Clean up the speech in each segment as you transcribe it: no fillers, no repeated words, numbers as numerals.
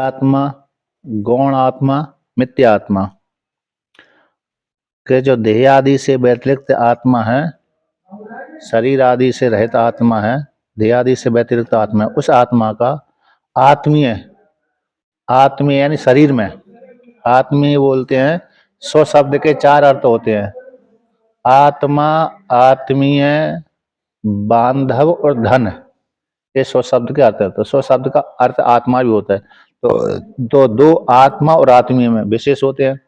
आत्मा, गौण आत्मा, मिथ्या आत्मा के जो देह आदि से व्यतिरिक्त आत्मा है, शरीर आदि से रहित आत्मा है, देह आदि से व्यतिरिक्त आत्मा है, उस आत्मा का आत्मीय, आत्मीय यानी शरीर में, आत्मीय बोलते हैं। स्व शब्द के चार अर्थ होते हैं: आत्मा, आत्मीय, बांधव और धन। ये स्व शब्द के अर्थ है। तो स्व शब्द का अर्थ आत्मा भी होता है। तो दो आत्मा और आत्मीय में विशेष होते हैं।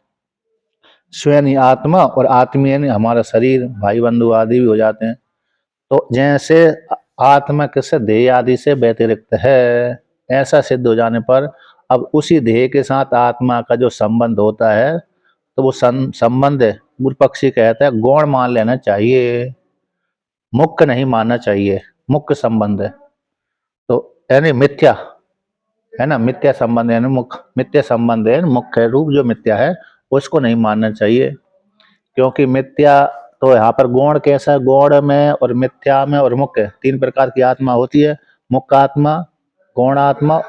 स्वयं आत्मा और आत्मीय ने हमारा शरीर, भाई बंधु आदि भी हो जाते हैं। तो जैसे आत्मा किस देह आदि से व्यतिरिक्त है, ऐसा सिद्ध हो जाने पर अब उसी देह के साथ आत्मा का जो संबंध होता है, तो वो संबंध पूर्व पक्षी कहता है गौण मान लेना चाहिए, मुख्य नहीं मानना चाहिए। मुख्य संबंध है तो यानी मिथ्या है ना, मिथ्या संबंध यानी मुख्य, मिथ्या संबंध है, मुख्य रूप जो मिथ्या है उसको नहीं मानना चाहिए। क्योंकि मिथ्या तो यहाँ पर गौण कैसा, गौण में और मिथ्या में और मुख्य तीन प्रकार की आत्मा होती है: मुख्य आत्मा, गौण आत्मा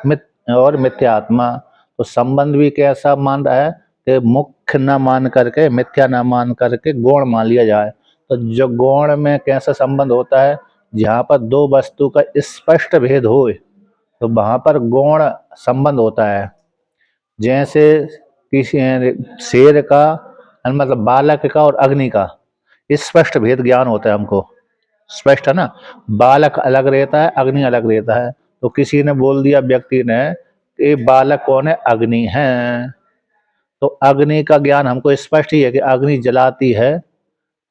और मिथ्या आत्मा। तो संबंध भी कैसा मान रहा है कि मुख्य न मान करके, मिथ्या न मान करके गौण मान लिया जाए। तो जो गौण में कैसा संबंध होता है, जहाँ पर दो वस्तु का स्पष्ट भेद हो, तो वहां पर गौण संबंध होता है। जैसे किसी शेर का, मतलब बालक का और अग्नि का स्पष्ट भेद ज्ञान होता है हमको, स्पष्ट है ना। बालक अलग रहता है, अग्नि अलग रहता है। तो किसी ने बोल दिया, व्यक्ति ने, कि बालक कौन है, अग्नि है। तो अग्नि का ज्ञान हमको स्पष्ट ही है कि अग्नि जलाती है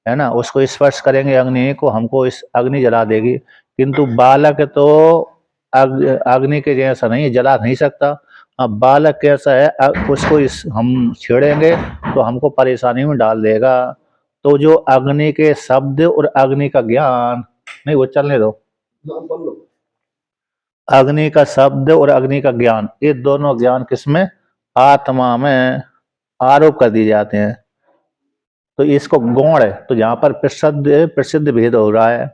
ना, उसको स्पर्श करेंगे अग्नि को, हमको इस अग्नि जला देगी। किंतु बालक तो अग्नि के जैसा नहीं है, जला नहीं सकता। अब बालक कैसा है, उसको हम छेड़ेंगे तो हमको परेशानी में डाल देगा। तो जो अग्नि के शब्द और अग्नि का ज्ञान, नहीं वो चलने दो, अग्नि का शब्द और अग्नि का ज्ञान, ये दोनों ज्ञान किसमें, आत्मा में आरोप कर दिए जाते हैं। तो इसको गौण है। तो यहाँ पर प्रसिद्ध प्रसिद्ध भेद हो रहा है,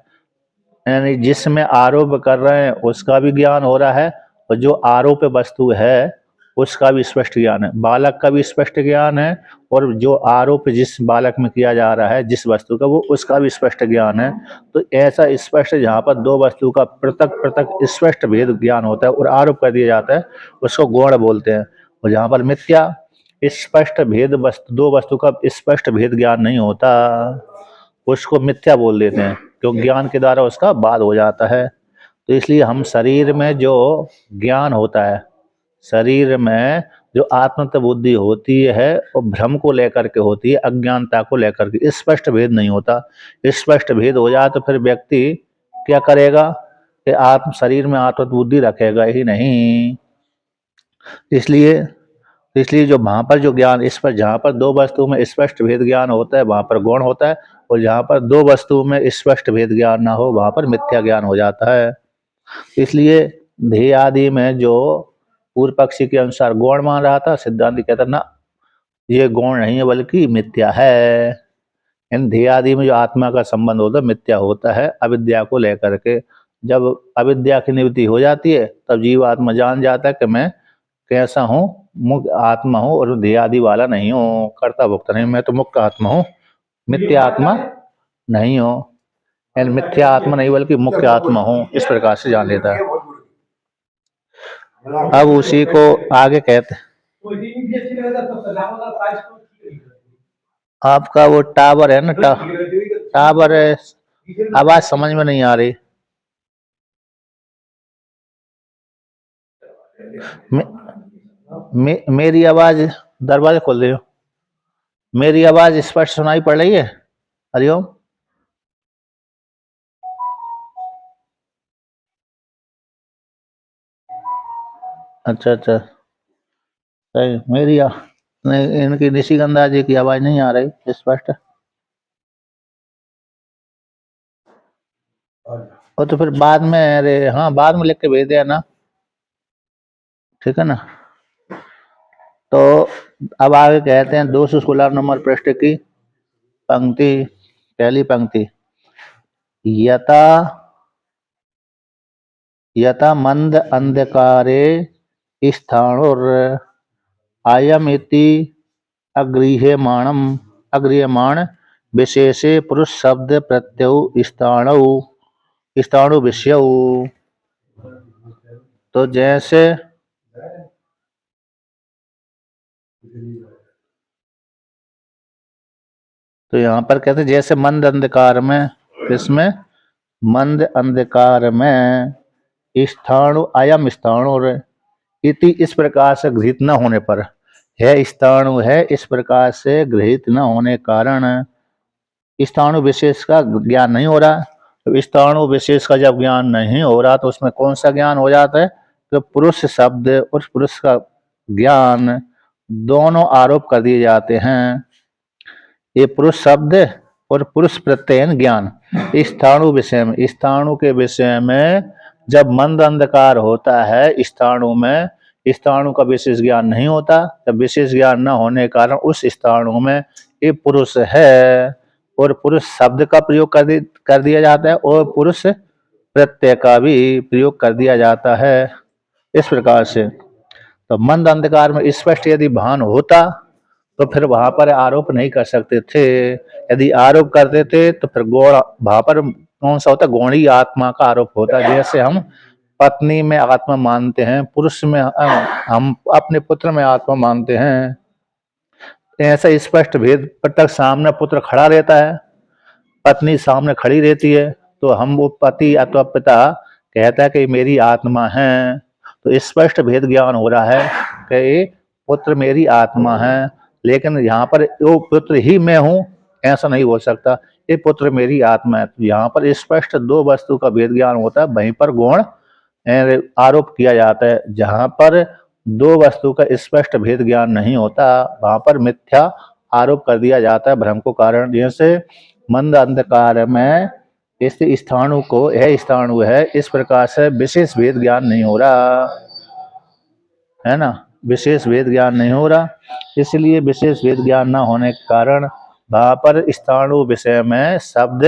यानी जिसमें आरोप कर रहे हैं उसका भी ज्ञान हो रहा है, और जो आरोप वस्तु है उसका भी स्पष्ट ज्ञान है। बालक का भी स्पष्ट ज्ञान है, और जो आरोप जिस बालक में किया जा रहा है, जिस वस्तु का, वो उसका भी स्पष्ट ज्ञान है। तो ऐसा स्पष्ट, जहाँ पर दो वस्तु का पृथक पृथक स्पष्ट भेद ज्ञान होता है और आरोप कर दिया जाता है, उसको गौण बोलते हैं। और जहाँ पर मिथ्या, स्पष्ट भेद वस्तु, दो वस्तु का स्पष्ट भेद ज्ञान नहीं होता, उसको मिथ्या बोल देते हैं, क्योंकि ज्ञान के द्वारा उसका बाध हो जाता है। तो इसलिए हम शरीर में जो ज्ञान होता है, शरीर में जो आत्मतत्व बुद्धि होती है, वो भ्रम को लेकर के होती है, अज्ञानता को लेकर के, स्पष्ट भेद नहीं होता। स्पष्ट भेद हो जाए तो फिर व्यक्ति क्या करेगा कि आत्म शरीर में आत्मतत्व बुद्धि रखेगा ही नहीं। इसलिए इसलिए जो वहाँ पर जो ज्ञान, इस पर जहाँ पर दो वस्तु में स्पष्ट भेद ज्ञान होता है वहाँ पर गौण होता है, और जहाँ पर दो वस्तु में स्पष्ट भेद ज्ञान ना हो वहाँ पर मिथ्या ज्ञान हो जाता है। इसलिए ध्येय आदि में जो पूर्व पक्षी के अनुसार गौण मान रहा था, सिद्धांत कहता ना, ये गौण नहीं है बल्कि मिथ्या है। इन ध्येय आदि में जो आत्मा का संबंध होता है मिथ्या होता है, अविद्या को लेकर के। जब अविद्या की निवृत्ति हो जाती है तब जीव आत्मा जान जाता है कि मैं कैसा हूँ, मुक्त आत्मा हूँ और ध्येय आदि वाला नहीं हूँ, कर्ता भोक्ता नहीं, मैं तो मुक्त आत्मा हूँ, मिथ्या आत्मा नहीं हो। यानी मिथ्या आत्मा नहीं बल्कि मुख्य आत्मा हूँ, इस प्रकार से जान लेता है। अब उसी को आगे कहते, आपका वो टावर है ना, टावर है, आवाज समझ में नहीं आ रही। मेरी आवाज, दरवाजा खोल दे, मेरी आवाज स्पष्ट सुनाई पड़ रही है? हरिओम। अच्छा अच्छा, सही। मेरी नहीं, इनकी निशिगंधा जी की आवाज नहीं आ रही स्पष्ट। और तो फिर बाद में, अरे हाँ, बाद में लिख के भेज दिया ना, ठीक है ना। तो अब आगे कहते हैं 216 नंबर पृष्ठ की पंक्ति, पहली पंक्ति, यथा यथा मंद अंधकारे स्थाणुर आयमिति अग्रियमाण विशेषे पुरुष शब्द प्रत्यय स्थाणु विषय। तो जैसे तो यहाँ पर कहते हैं जैसे मंद अंधकार में, इसमें मंद अंधकार में स्थाणु अयम स्थाणु इति इस प्रकार से गृहित न होने पर, है स्थाणु है इस प्रकार से गृहित न होने कारण स्थाणु विशेष का ज्ञान नहीं हो रहा। तो स्थाणु विशेष का जब ज्ञान नहीं हो रहा तो उसमें कौन सा ज्ञान हो जाता है? तो पुरुष शब्द और पुरुष का ज्ञान दोनों आरोप कर दिए जाते हैं। ये पुरुष शब्द और पुरुष प्रत्यय ज्ञान स्थाणु विषय में, स्थाणु के विषय में जब मंद अंधकार होता है स्थाणु में, स्थाणु का विशेष ज्ञान नहीं होता। जब विशेष ज्ञान न होने के कारण उस स्थाणु में ये पुरुष है और पुरुष शब्द का प्रयोग कर दिया जाता है और पुरुष प्रत्यय का भी प्रयोग कर दिया जाता है। इस प्रकार से तो मंद अंधकार में स्पष्ट यदि भान होता तो फिर वहां पर आरोप नहीं कर सकते थे। यदि आरोप करते थे तो फिर गौण वहां पर कौन सा होता? गौणी आत्मा का आरोप होता। जैसे हम पत्नी में आत्मा मानते हैं, पुरुष में हम अपने पुत्र में आत्मा मानते हैं। ऐसा स्पष्ट भेद प्रत्यक्ष सामने पुत्र खड़ा रहता है, पत्नी सामने खड़ी रहती है, तो हम वो पति अथवा पिता कहता है कि मेरी आत्मा है। तो स्पष्ट भेद ज्ञान हो रहा है कि पुत्र मेरी आत्मा है, लेकिन यहाँ पर वो पुत्र ही मैं हूँ ऐसा नहीं हो सकता, ये पुत्र मेरी आत्मा है। तो यहाँ पर स्पष्ट दो वस्तु का भेद ज्ञान होता है, वहीं पर गौण आरोप किया जाता है। जहाँ पर दो वस्तु का स्पष्ट भेद ज्ञान नहीं होता वहां पर मिथ्या आरोप कर दिया जाता है भ्रम को कारण। जैसे मंद अंधकार में इस स्थाणु को यह स्थाणु है इस प्रकार से विशेष भेद ज्ञान नहीं हो रहा है ना, विशेष भेद ज्ञान नहीं हो रहा। इसलिए विशेष भेद ज्ञान न होने के कारण वहां पर स्थाणु विषय में शब्द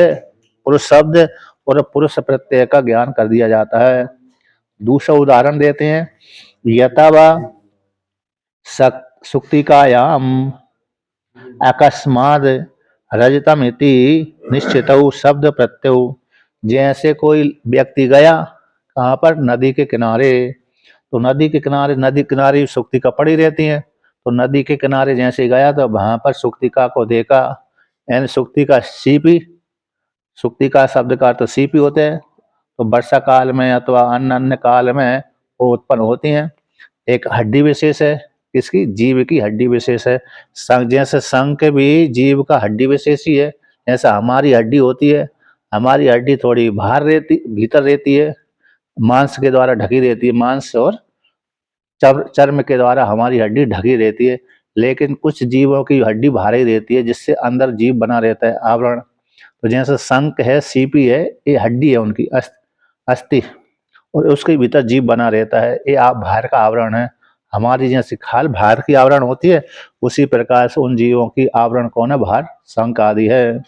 पुरुष शब्द और पुरुष प्रत्यय का ज्ञान कर दिया जाता है। दूसरा उदाहरण देते हैं, यथावा सुक्तिकायाम अकस्माद रजतम इति निश्चित शब्द प्रत्यय। जैसे कोई व्यक्ति गया कहाँ पर? नदी के किनारे। तो नदी के किनारे सुक्तिका पड़ी रहती है। तो नदी के किनारे जैसे गया तो वहां पर सुक्तिका को देखा, यानी सुक्तिका सीपी, सुक्तिका शब्द का तो सीपी होते हैं। तो वर्षा काल में अथवा अन्य काल में वो उत्पन्न होती हैं। एक हड्डी विशेष है, इसकी जीव की हड्डी विशेष है। जैसे शंख भी जीव का हड्डी विशेष ही है, जैसा हमारी हड्डी होती है। हमारी हड्डी थोड़ी भीतर रहती है, मांस के द्वारा ढकी रहती है, मांस और चर्म के द्वारा हमारी हड्डी ढकी रहती है। लेकिन कुछ जीवों की हड्डी भारी रहती है जिससे अंदर जीव बना रहता है, आवरण। तो जैसे शंख है, सीपी है, ये हड्डी है उनकी अस्थि, और उसके भीतर जीव बना रहता है, ये आप बाहर का आवरण है। हमारी जैसी खाल बाहर की आवरण होती है, उसी प्रकार से उन जीवों की आवरण कौन है? बाहर शंख आदि है।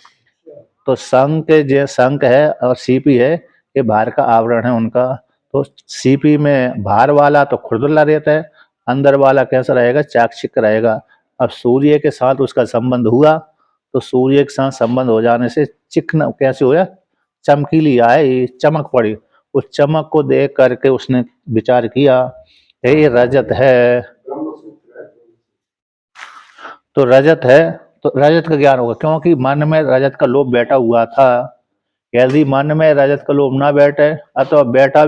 तो शंख है और सीपी है, ये बाहर का आवरण है उनका। तो सीपी में बाहर वाला तो खुरदुला रहता है, अंदर वाला कैसा रहेगा? चाकचिक रहेगा। अब सूर्य के साथ उसका संबंध हुआ तो सूर्य के साथ संबंध हो जाने से चिकना कैसे होया? चमकीली आई, चमक पड़ी। उस चमक को देख करके उसने विचार किया ये रजत है, तो रजत है, तो रजत का ज्ञान होगा, क्योंकि मन में रजत का लोभ बैठा हुआ था। यदि मन में रजत का लोभ ना बैठे अथवा बैठा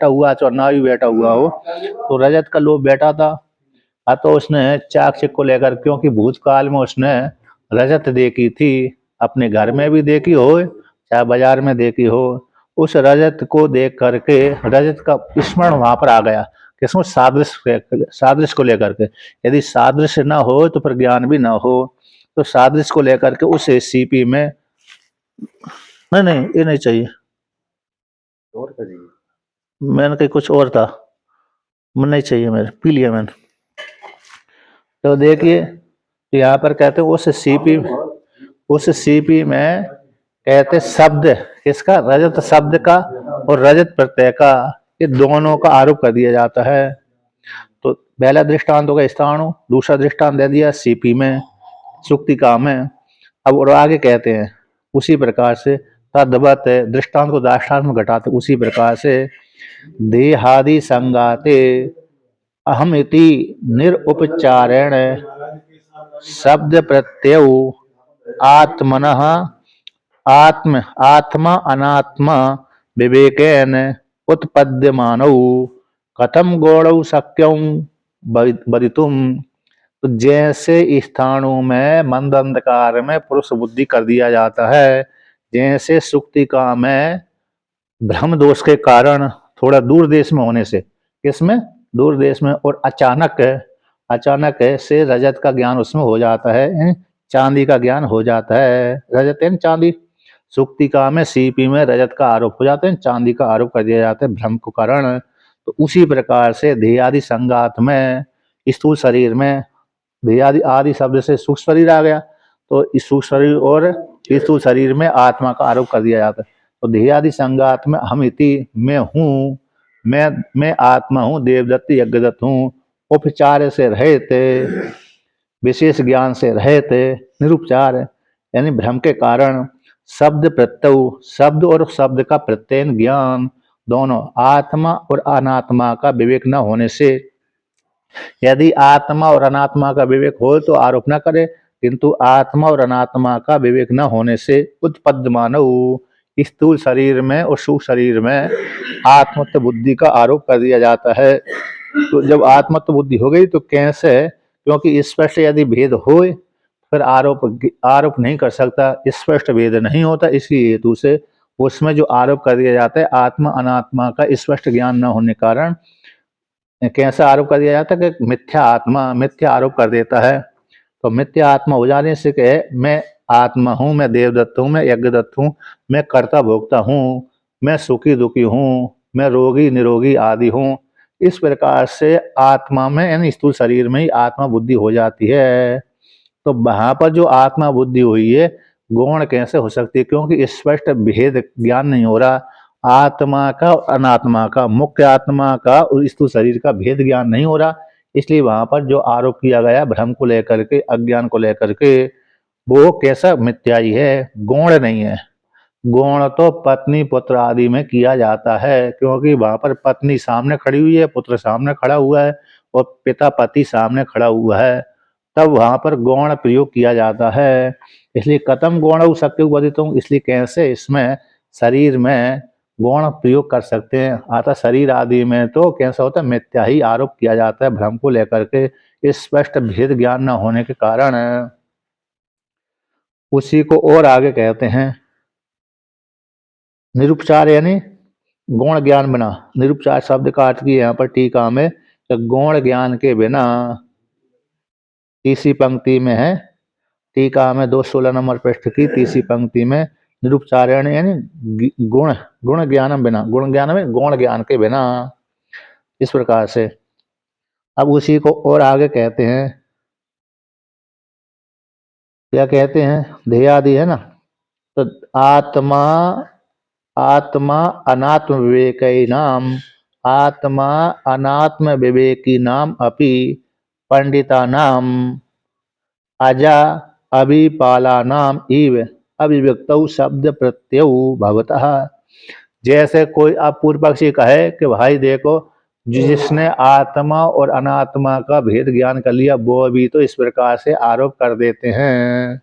हुआ अथवा ना भी बैठा हुआ हो, तो रजत का लोभ बैठा था। तो उसने चाकचिक को लेकर, क्योंकि भूतकाल में उसने रजत देखी थी, अपने घर में भी देखी हो चाहे बाजार में देखी हो, उस रजत को देख करके रजत का स्मरण वहां पर आ गया। किसमें? सादृश्य को लेकर के। यदि सादृश्य ना हो तो फिर ज्ञान भी ना हो। तो सादृश्य को लेकर के उस सीपी में नहीं ये नहीं चाहिए, और करिए मैंने कहीं कुछ और था, नहीं चाहिए, मेरे पी लिया मैंने। तो देखिए यहाँ पर कहते हैं उस सीपी में कहते शब्द किसका? रजत शब्द का और रजत प्रत्यय का, ये दोनों का आरोप कर दिया जाता है। तो पहला दृष्टांत हो गया स्थाणु, दूसरा दृष्टांत दे दिया सीपी में, सुक्तिका में। अब और आगे कहते हैं उसी प्रकार से तद्वत दृष्टांत को दाष्टांत में घटाते उसी प्रकार से देहादि संगाते अहम इति निरुपचारेण शब्द प्रत्यय आत्मनः आत्म आत्मा अनात्मा विवेकेन उत्पद्यमानौ कथम गौणौ शक्यं वदितुम। तो जैसे स्थाणु में मंद अंधकार में पुरुष बुद्धि कर दिया जाता है, जैसे सुक्तिका में भ्रम दोष के कारण थोड़ा दूर देश में होने से, किसमें दूर देश में, और अचानक से रजत का ज्ञान उसमें हो जाता है, चांदी का ज्ञान हो जाता है। रजत है चांदी, सुक्तिका में सीपी में रजत का आरोप हो जाता है, चांदी का आरोप कर दिया जाता है भ्रम के कारण। तो उसी प्रकार से देहादि संगात में स्थूल शरीर में, देहादि आदि शब्द से सूक्ष्म शरीर आ गया, तो इस सूक्ष्म शरीर और स्थूल शरीर में आत्मा का आरोप कर दिया जाता है। तो देहादि संगात में हम इति मैं हूँ, मैं आत्मा हूँ, देवदत्त यज्ञदत्त हूँ, उपचार से रहित, विशेष ज्ञान से रहित, निरुपचार यानी भ्रम के कारण, शब्द प्रत्यय, शब्द और शब्द का प्रत्ययन ज्ञान दोनों आत्मा और अनात्मा का विवेक न होने से। यदि आत्मा और अनात्मा का विवेक हो तो आरोप न करे, किंतु आत्मा और अनात्मा का विवेक न होने से उत्पद्यमानौ स्थूल शरीर में और सूक्ष्म शरीर में आत्मत्व बुद्धि का आरोप कर दिया जाता है। तो जब आत्मत्व बुद्धि हो गई तो कैसे, क्योंकि स्पष्ट यदि भेद हो फिर आरोप नहीं कर सकता, स्पष्ट भेद नहीं होता, इसी हेतु से उसमें जो आरोप कर दिया जाता है आत्मा अनात्मा का स्पष्ट ज्ञान न होने के कारण कैसा आरोप कर दिया जाता है कि मिथ्या आत्मा, मिथ्या आरोप कर देता है। तो मिथ्या आत्मा हो जाने से कहे मैं आत्मा हूँ, मैं देवदत्त हूँ, मैं यज्ञदत्त हूँ, मैं कर्ता भोक्ता हूँ, मैं सुखी दुखी हूँ, मैं रोगी निरोगी आदि हूँ। इस प्रकार से आत्मा में यानी स्थूल शरीर में ही आत्मा बुद्धि हो जाती है। तो वहां पर जो आत्मा बुद्धि हुई है गौण कैसे हो सकती है, क्योंकि स्पष्ट भेद ज्ञान नहीं हो रहा, आत्मा का और अनात्मा का, मुख्य आत्मा का और स्थूल शरीर का भेद ज्ञान नहीं हो रहा, इसलिए वहां पर जो आरोप किया गया भ्रम को लेकर के, अज्ञान को लेकर के, वो कैसा मिथ्या ही है, गौण नहीं है। गौण तो पत्नी पुत्र आदि में किया जाता है, क्योंकि वहां पर पत्नी सामने खड़ी हुई है, पुत्र सामने खड़ा हुआ है और पिता पति सामने खड़ा हुआ है, तब वहां पर गौण प्रयोग किया जाता है। इसलिए कतम गौण शक्ति वर्धित हूँ, इसलिए कैसे इसमें शरीर में गौण प्रयोग कर सकते हैं। अतः शरीर आदि में तो कैसा होता है, मिथ्या ही आरोप किया जाता है भ्रम को लेकर के, स्पष्ट भेद ज्ञान न होने के कारण। उसी को और आगे कहते हैं निरुपचार यानी गौण ज्ञान बिना। निरुपचार शब्द का अर्थ की यहाँ पर टीका में गौण ज्ञान के बिना, तीसरी पंक्ति में है, टीका में 216 नंबर पृष्ठ की तीसरी पंक्ति में, निरुपचारण यानी गुण गुण ज्ञान बिना, गुण ज्ञान में गौण ज्ञान के बिना, इस प्रकार से। अब उसी को और आगे कहते हैं, क्या कहते हैं, ध्येयादि है ना, तो आत्मा आत्मा अनात्म विवेकी नाम, आत्मा अनात्म विवेकी नाम अपि पंडिता नाम अजा अभिपाला नाम इव अभिव्यक्तौ शब्द प्रत्यय भवतः। जैसे कोई आप पूर्व पक्षी कहे कि भाई देखो जिसने आत्मा और अनात्मा का भेद ज्ञान कर लिया वो भी तो इस प्रकार से आरोप कर देते हैं।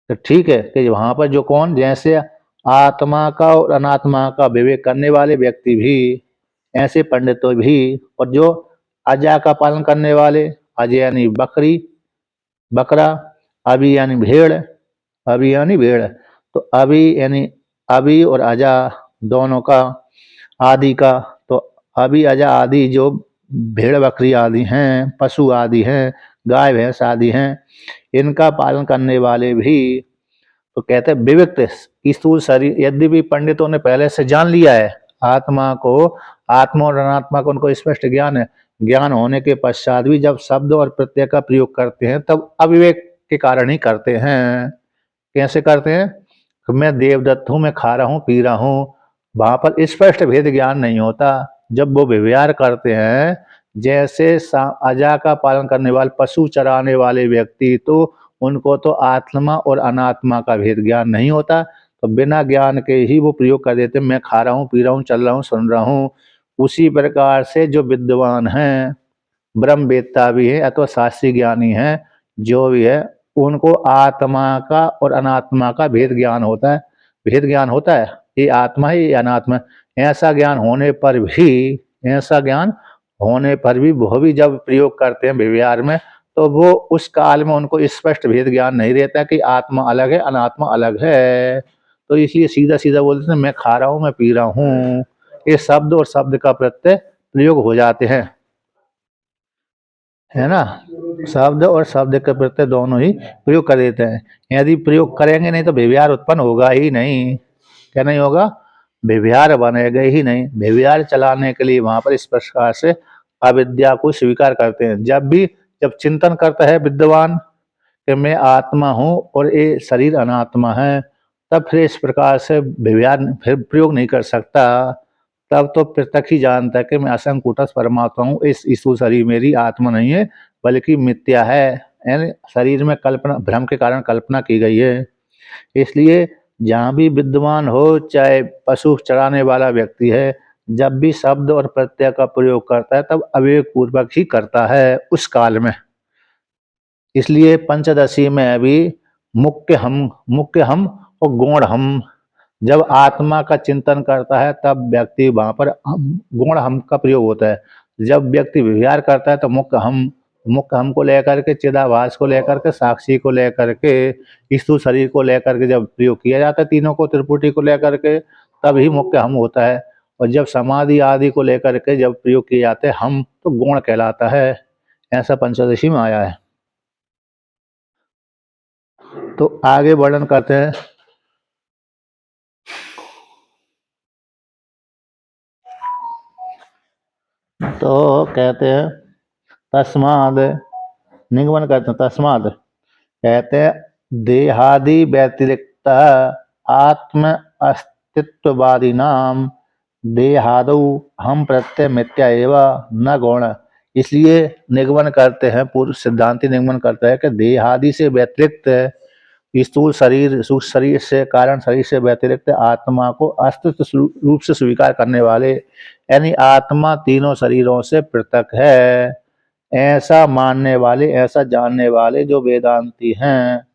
तो ठीक है कि वहां पर जो कौन, जैसे आत्मा का और अनात्मा का विवेक करने वाले व्यक्ति भी, ऐसे पंडितों भी, और जो अजा का पालन करने वाले, अजय यानी बकरी बकरा, अभी यानी भेड़, अभी यानी भेड़, तो अभी यानी अभी और अजा दोनों का, आदि का, तो अभी अजा आदि जो भेड़ बकरी आदि हैं, पशु आदि हैं, गाय भैंस आदि हैं, इनका पालन करने वाले भी, तो कहते हैं विविक्त स्थूल शरीर, यद्यपि पंडितों ने पहले से जान लिया है आत्मा को, आत्मा और अनात्मा को उनको स्पष्ट ज्ञान है, ज्ञान होने के पश्चात भी जब शब्द और प्रत्यय का प्रयोग करते हैं तब अविवेक के कारण ही करते हैं। कैसे करते हैं, मैं देवदत्त हूँ, मैं खा रहा हूँ पी रहा हूँ, वहां पर स्पष्ट भेद ज्ञान नहीं होता। जब वो व्यवहार करते हैं जैसे अजा का पालन करने वाले पशु चराने वाले व्यक्ति, तो उनको तो आत्मा और अनात्मा का भेद ज्ञान नहीं होता, तो बिना ज्ञान के ही वो प्रयोग कर देते, मैं खा रहा हूँ, पी रहा हूँ, चल रहा हूँ, सुन रहा हूँ। उसी प्रकार से जो विद्वान हैं, ब्रह्मवेत्ता भी है अथवा शास्त्रीय ज्ञानी हैं, जो भी है, उनको आत्मा का और अनात्मा का भेद ज्ञान होता है। भेद ज्ञान होता है, ये आत्मा है, ये अनात्मा है। ऐसा ज्ञान होने पर भी वो भी जब प्रयोग करते हैं व्यवहार में, तो वो उस काल में उनको स्पष्ट भेद ज्ञान नहीं रहता कि आत्मा अलग है, अनात्मा अलग है। तो इसलिए सीधा सीधा बोलते हैं, मैं खा रहा हूँ, मैं पी रहा हूँ। ये शब्द और शब्द का प्रत्यय प्रयोग हो जाते हैं, है ना। शब्द और शब्द के प्रत्यय दोनों ही प्रयोग कर देते हैं। यदि प्रयोग करेंगे नहीं तो व्यवहार उत्पन्न होगा ही नहीं। क्या नहीं होगा? व्यवहार बनेगा ही नहीं। व्यवहार चलाने के लिए वहां पर इस प्रकार से अविद्या को स्वीकार करते हैं। जब चिंतन करता है विद्वान कि मैं आत्मा हूँ और ये शरीर अनात्मा है, तब फिर इस प्रकार से व्यवहार फिर प्रयोग नहीं कर सकता। तब तो पृथक ही जानता है कि मैं असंग कूटस्थ परमात्मा हूँ, इस स्थूल शरीर मेरी आत्मा नहीं है बल्कि मिथ्या है। यानी शरीर में कल्पना, भ्रम के कारण कल्पना की गई है। इसलिए जहाँ भी विद्वान हो, चाहे पशु चराने वाला व्यक्ति है, जब भी शब्द और प्रत्यय का प्रयोग करता है तब अविवेक पूर्वक ही करता है उस काल में। इसलिए पंचदशी में अभी मुख्य हम और गौण हम, जब आत्मा का चिंतन करता है तब व्यक्ति वहां पर गौण हम का प्रयोग होता है। जब व्यक्ति व्यवहार करता है तो मुख्य हम को लेकर के, चिदाभास को लेकर के, साक्षी को लेकर के, स्थूल शरीर को लेकर के जब प्रयोग किया जाता है, तीनों को, त्रिपुटी को लेकर के, तब ही मुख्य हम होता है। और जब समाधि आदि को लेकर के जब प्रयोग किए जाते हैं हम, तो गौण कहलाता है। ऐसा पंचदशी में आया है। तो आगे वर्णन करते हैं। तो कहते हैं तस्माद, निगमन करते हैं तस्माद, कहते हैं देहादि व्यतिरिक्त आत्म अस्तित्ववादी नाम देहादौ हम प्रत्यय मिथ्या एवं न गौण। इसलिए निगमन करते हैं, पूर्व सिद्धांति निगमन करता है कि देहादि से व्यतिरिक्त, स्थूल शरीर, सूक्ष्म शरीर से, कारण शरीर से व्यतिरिक्त आत्मा को अस्तित्व रूप से स्वीकार करने वाले, यानी आत्मा तीनों शरीरों से पृथक है, ऐसा मानने वाले, ऐसा जानने वाले जो वेदांती हैं,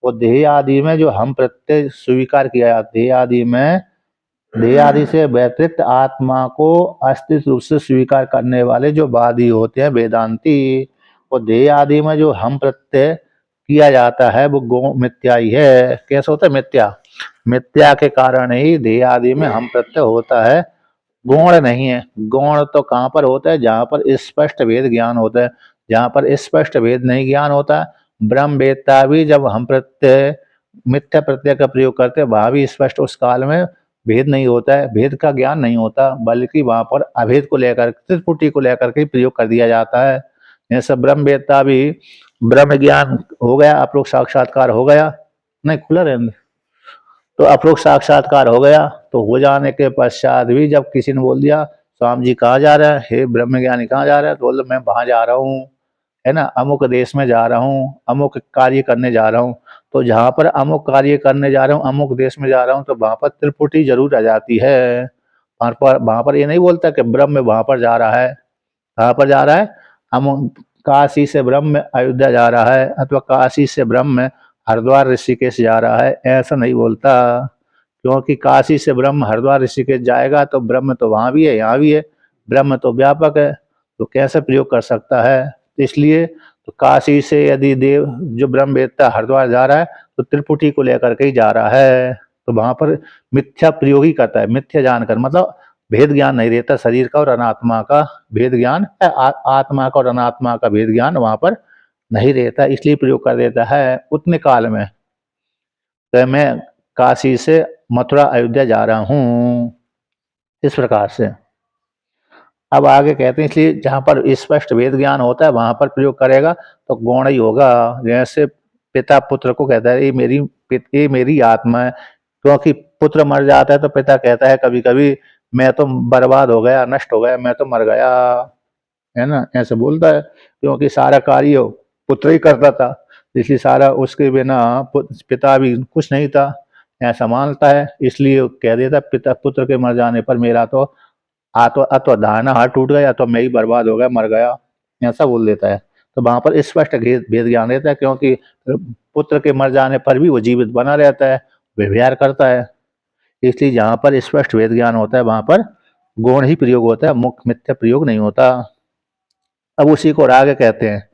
वो देह आदि में जो हम प्रत्यय स्वीकार किया जाता है, देह आदि से व्यतिरिक्त आत्मा को अस्तित्व रूप से स्वीकार करने वाले जो वादी होते हैं वेदांती, वो देह आदि में जो हम प्रत्यय किया जाता है वो गो मिथ्या ही है। कैसे होता है? मिथ्या के कारण ही देह आदि में हम प्रत्यय होता है, गौण नहीं है। गौण तो कहाँ पर होता है? जहाँ पर स्पष्ट भेद ज्ञान होता है। जहाँ पर स्पष्ट भेद नहीं ज्ञान होता, ब्रह्मवेत्ता भी जब हम प्रत्यय, मिथ्या प्रत्यय का प्रयोग करते हैं, वहाँ भी स्पष्ट उस काल में भेद नहीं होता है, भेद का ज्ञान नहीं होता, बल्कि वहाँ पर अभेद को लेकर, त्रिपुटी को लेकर के प्रयोग कर दिया जाता है। जैसे ब्रह्मवेत्ता भी, ब्रह्म ज्ञान हो गया, अपरोक्ष साक्षात्कार हो गया, नहीं खुला रहने, तो अपरोक्ष साक्षात्कार हो गया, तो हो जाने के पश्चात भी जब किसी ने बोल दिया स्वामी जी कहाँ जा रहा है, हे ब्रह्मज्ञानी कहाँ जा रहा है, तो बोल मैं वहां जा रहा हूँ, है ना, अमुक देश में जा रहा हूँ, अमुक कार्य करने जा रहा हूँ। तो जहाँ पर अमुक कार्य करने जा रहा हूँ, अमुक देश में जा रहा हूँ, तो वहां पर त्रिपुटी जरूर आ जाती है। वहां पर ये नहीं बोलता कि ब्रह्म वहां पर जा रहा है। कहाँ पर जा रहा है? अमुक काशी से ब्रह्म अयोध्या जा रहा है, अथवा काशी से ब्रह्म हरिद्वार ऋषिकेश जा रहा है, ऐसा नहीं बोलता। क्योंकि काशी से ब्रह्म हरिद्वार ऋषिकेश जाएगा तो ब्रह्म तो वहां भी है, यहाँ भी है, ब्रह्म तो व्यापक है, तो कैसे प्रयोग कर सकता है? तो इसलिए तो काशी से यदि देव जो ब्रह्मवेत्ता हरिद्वार जा रहा है, तो त्रिपुटी को लेकर के ही जा रहा है, तो वहां पर मिथ्या प्रयोग ही करता है। मिथ्या जानकर मतलब भेद ज्ञान नहीं रहता शरीर का और अनात्मा का भेद ज्ञान, आत्मा का और अनात्मा का भेद ज्ञान वहां पर नहीं रहता, इसलिए प्रयोग कर देता है उतने काल में। तो मैं काशी से मथुरा अयोध्या जा रहा हूँ, इस प्रकार से। अब आगे कहते हैं इसलिए जहां पर स्पष्ट वेद ज्ञान होता है वहां पर प्रयोग करेगा तो गौण ही होगा। जैसे पिता पुत्र को कहता है ये मेरी आत्मा है, क्योंकि पुत्र मर जाता है तो पिता कहता है कभी कभी मैं तो बर्बाद हो गया, नष्ट हो गया, मैं तो मर गया, है ना, ऐसे बोलता है, क्योंकि सारा कार्य पुत्र ही करता था, इसलिए सारा उसके बिना पिता भी कुछ नहीं था, ऐसा मानता है। इसलिए वो कह देता पिता पुत्र के मर जाने पर मेरा तो अतो दाहिना हाथ टूट गया, तो मैं ही बर्बाद हो गया, मर गया, ऐसा बोल देता है। तो वहां पर स्पष्ट भेद ज्ञान रहता है, क्योंकि पुत्र के मर जाने पर भी वो जीवित बना रहता है, व्यवहार करता है। इसलिए जहाँ पर स्पष्ट वेद ज्ञान होता है वहां पर गौण ही प्रयोग होता है, मुख्य मिथ्या प्रयोग नहीं होता। अब उसी को आगे कहते हैं,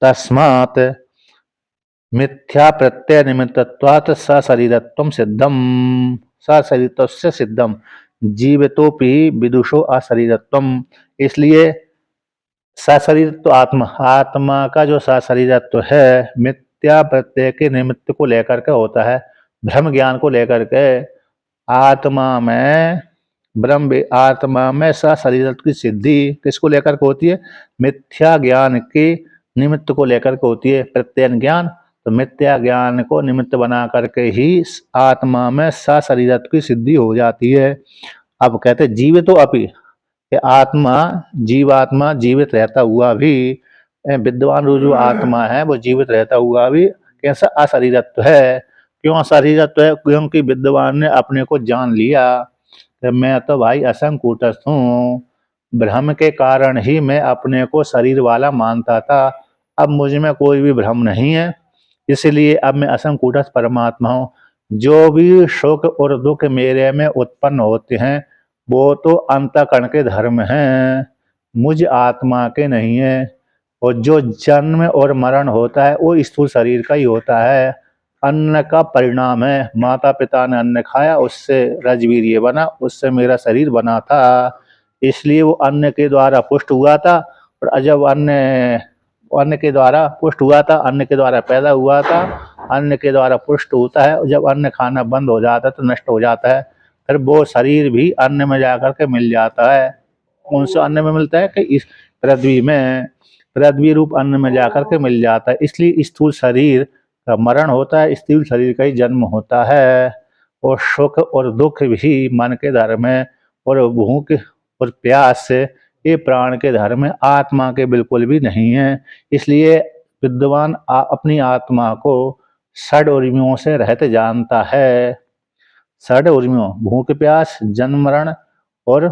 तस्मात् मिथ्या प्रत्यय निमित्तत्वात् सशरीरत्वं सिद्धम, सशरीरत्वस्य सिद्धम जीवितोपि विदुषो अशरीरत्वम। इसलिए सशरीरत्व आत्मा, आत्मा का जो सशरीरत्व है मिथ्या प्रत्यय के निमित्त को लेकर के होता है, भ्रम ज्ञान को लेकर के। आत्मा में आत्मा में सशरीरत्व की सिद्धि किसको लेकर के होती है? मिथ्या ज्ञान के निमित्त को लेकर के होती है, प्रत्ययन ज्ञान। तो मिथ्या ज्ञान को निमित्त बना करके ही आत्मा में सशरीरत्व की सिद्धि हो जाती है। अब कहते जीवितो अपि, आत्मा जीवात्मा जीवित रहता हुआ भी, विद्वान जो आत्मा है वो जीवित रहता हुआ भी कैसा अशरीरत्व है। क्यों अशरीरत्व है? क्योंकि विद्वान ने अपने को जान लिया कि मैं तो भाई असंग कूटस्थ हूँ, भ्रम के कारण ही मैं अपने को शरीर वाला मानता था, अब मुझ में कोई भी भ्रम नहीं है, इसलिए अब मैं असंग कूटस्थ परमात्मा हूँ। जो भी शोक और दुख मेरे में उत्पन्न होते हैं वो तो अंतःकरण के धर्म हैं, मुझ आत्मा के नहीं है। और जो जन्म और मरण होता है वो स्थूल शरीर का ही होता है, अन्न का परिणाम है। माता पिता ने अन्न खाया, उससे रजवीर्य बना, उससे मेरा शरीर बना था, इसलिए वो अन्न के द्वारा पुष्ट हुआ था। और जब अन्न के द्वारा पुष्ट हुआ था, अन्न के द्वारा पैदा हुआ था, अन्न के द्वारा पुष्ट होता है, जब अन्न खाना बंद हो जाता है तो नष्ट हो जाता है, फिर वो शरीर भी अन्न में जाकर के मिल जाता है। कौन सा अन्न में मिलता है? कि इस पृथ्वी में, पृथ्वी रूप अन्न में जाकर के मिल जाता है। इसलिए स्थूल शरीर का मरण होता है, स्थूल शरीर का ही जन्म होता है। और सुख और दुख भी मन के धर्म है, और भूख और प्यास से ये प्राण के धर्म है, आत्मा के बिल्कुल भी नहीं है। इसलिए विद्वान अपनी आत्मा को षड उर्मियों से रहते जानता है। षड उर्मियों, भूख प्यास, जन्म मरण और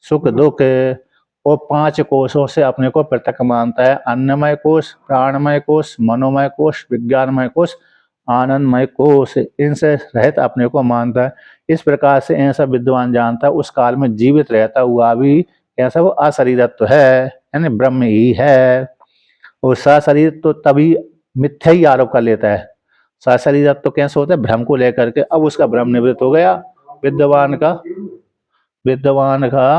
सुख दुख, और 5 कोशों से अपने को पृथक मानता है। अन्नमय कोश, प्राणमय कोश, मनोमय कोश, विज्ञानमय कोश, आनंदमय कोश, इनसे रहित अपने को मानता है। इस प्रकार से ऐसा विद्वान जानता है उस काल में जीवित रहता हुआ भी कैसा वो अशरीरत्व है, यानी ब्रह्म ही है। और सशरीर तो तभी मिथ्या ही आरोप कर लेता है। सशरीरत्व तो कैसे होता है? भ्रम को लेकर के। अब उसका भ्रम निवृत्त हो गया, विद्वान का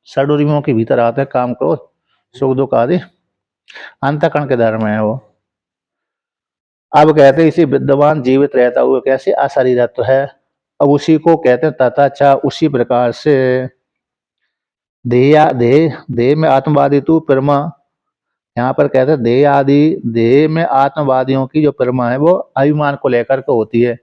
षडुर्मियों के भीतर आते हैं काम क्रोध सुख दुख आदि, अंतःकरण के धर्म है वो। अब कहते हैं इसी विद्वान जीवित रहता हुआ कैसे अशरीरत्व है। अब उसी को कहते हैं तथा चा, उसी प्रकार से देह देह में आत्मवादी तू परमा, यहाँ पर कहते हैं देह आदि, देह में आत्मवादियों की जो परमा है वो अभिमान को लेकर के होती है,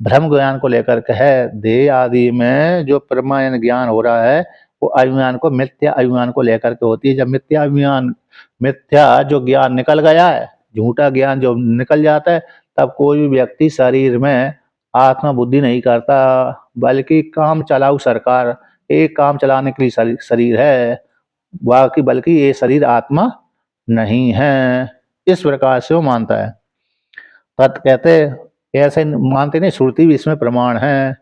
भ्रम ज्ञान को लेकर के है। देह आदि में जो परमा यानी ज्ञान हो रहा है वो अभिमान को, मिथ्या अभिमान को लेकर के होती है। जब मिथ्या अभिमान, मिथ्या जो ज्ञान निकल गया है, झूठा ज्ञान जो निकल जाता है, तब कोई भी व्यक्ति शरीर में आत्मा बुद्धि नहीं करता, बल्कि काम चलाऊ सरकार, एक काम चलाने के लिए शरीर है, बाकी बल्कि ये शरीर आत्मा नहीं है। इस प्रकार से वो मानता है। तत् कहते ऐसे मानते नहीं, श्रुति भी इसमें प्रमाण है,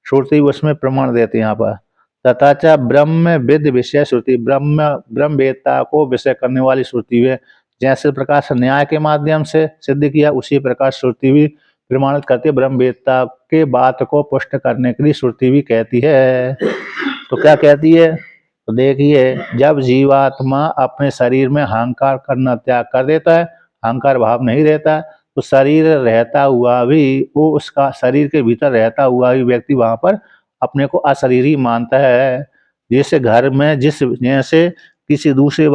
श्रुति भी उसमें प्रमाण देती है यहाँ पर। तथा ब्रह्म विद विषय श्रुति, ब्रह्म वेदता को विषय करने वाली श्रुति है। जैसे प्रकार से न्याय के माध्यम से सिद्ध किया, उसी प्रकार श्रुति भी प्रमाणित करती है। ब्रह्म वेदता के बात को पुष्ट करने के लिए श्रुति भी कहती है। तो क्या कहती है? तो देखिए, जब जीवात्मा अपने शरीर में अहंकार करना त्याग कर देता है, अहंकार भाव नहीं रहता, तो शरीर रहता हुआ भी, वो उसका शरीर के भीतर रहता हुआ भी व्यक्ति वहां पर अपने को अशरीरी मानता है। जैसे घर में जैसे किसी दूसरे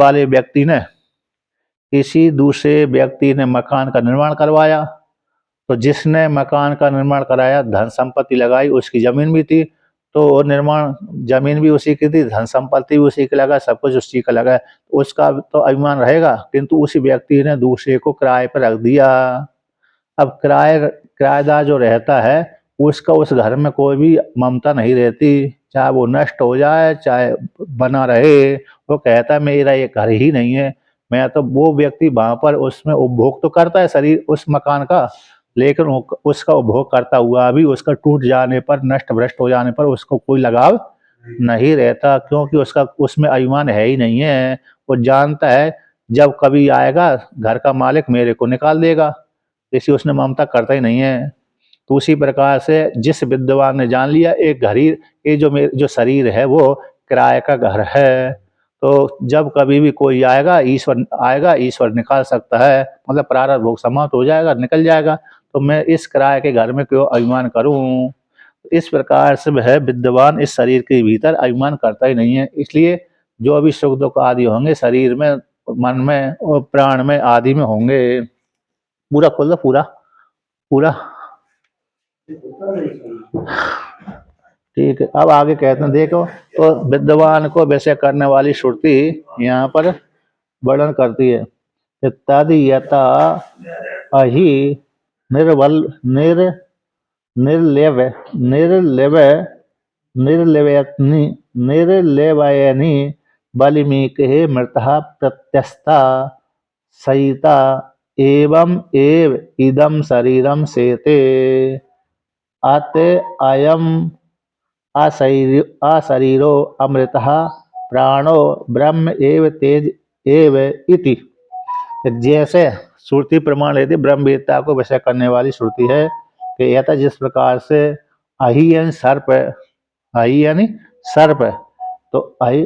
व्यक्ति ने मकान का निर्माण करवाया, तो जिसने मकान का निर्माण कराया धन संपत्ति लगाई, उसकी जमीन भी थी, तो निर्माण जमीन भी उसी की थी, धन संपत्ति भी उसी की लगा, सब कुछ उसी का लगा, तो उसका तो अभिमान रहेगा। किंतु उसी व्यक्ति ने दूसरे को किराए पर रख दिया। अब किराएदार जो रहता है उसका उस घर में कोई भी ममता नहीं रहती, चाहे वो नष्ट हो जाए चाहे बना रहे, वो कहता है मेरा ये घर ही नहीं है। मैं तो वो व्यक्ति वहां पर उसमें उपभोग तो करता है शरीर उस मकान का, लेकिन उसका उपभोग करता हुआ भी उसका टूट जाने पर, नष्ट भ्रष्ट हो जाने पर उसको कोई लगाव नहीं रहता, क्योंकि उसका उसमें अभिमान है ही नहीं है। वो जानता है जब कभी आएगा घर का मालिक मेरे को निकाल देगा, इसलिए उसने ममता करता ही नहीं है। तो उसी प्रकार से जिस विद्वान ने जान लिया एक घर ही, ये जो शरीर है वो किराए का घर है, तो जब कभी भी कोई आएगा ईश्वर निकाल सकता है, मतलब प्रारब्ध भोग समाप्त हो जाएगा, निकल जाएगा, तो मैं इस किराए के घर में क्यों अभिमान करूं। इस प्रकार से वह विद्वान इस शरीर के भीतर अभिमान करता ही नहीं है। इसलिए जो भी सुख दुख आदि होंगे शरीर में, मन में और प्राण में आदि में होंगे। पूरा खोल दो, पूरा पूरा। ठीक है, अब आगे कहते हैं, देखो तो विद्वान को वैसे करने वाली श्रुति यहाँ पर वर्णन करती है। इत्यादि यथा अहि निर्वल निर निर्लेव निर्लेव निर्लेवयनि निर्लेवयनि बलिमीके मृतः प्रत्यस्ता सहिता एवं एव इदं शरीरम सेते अत अयम अशरीरो अमृतः प्राणो ब्रह्म एव तेज एव इति। जैसे श्रुति प्रमाण लेती ब्रह्मवेत्ता को विषय करने वाली श्रुति है कि यथा जिस प्रकार से अहि यानी सर्प, अहि यानी सर्प, तो अहि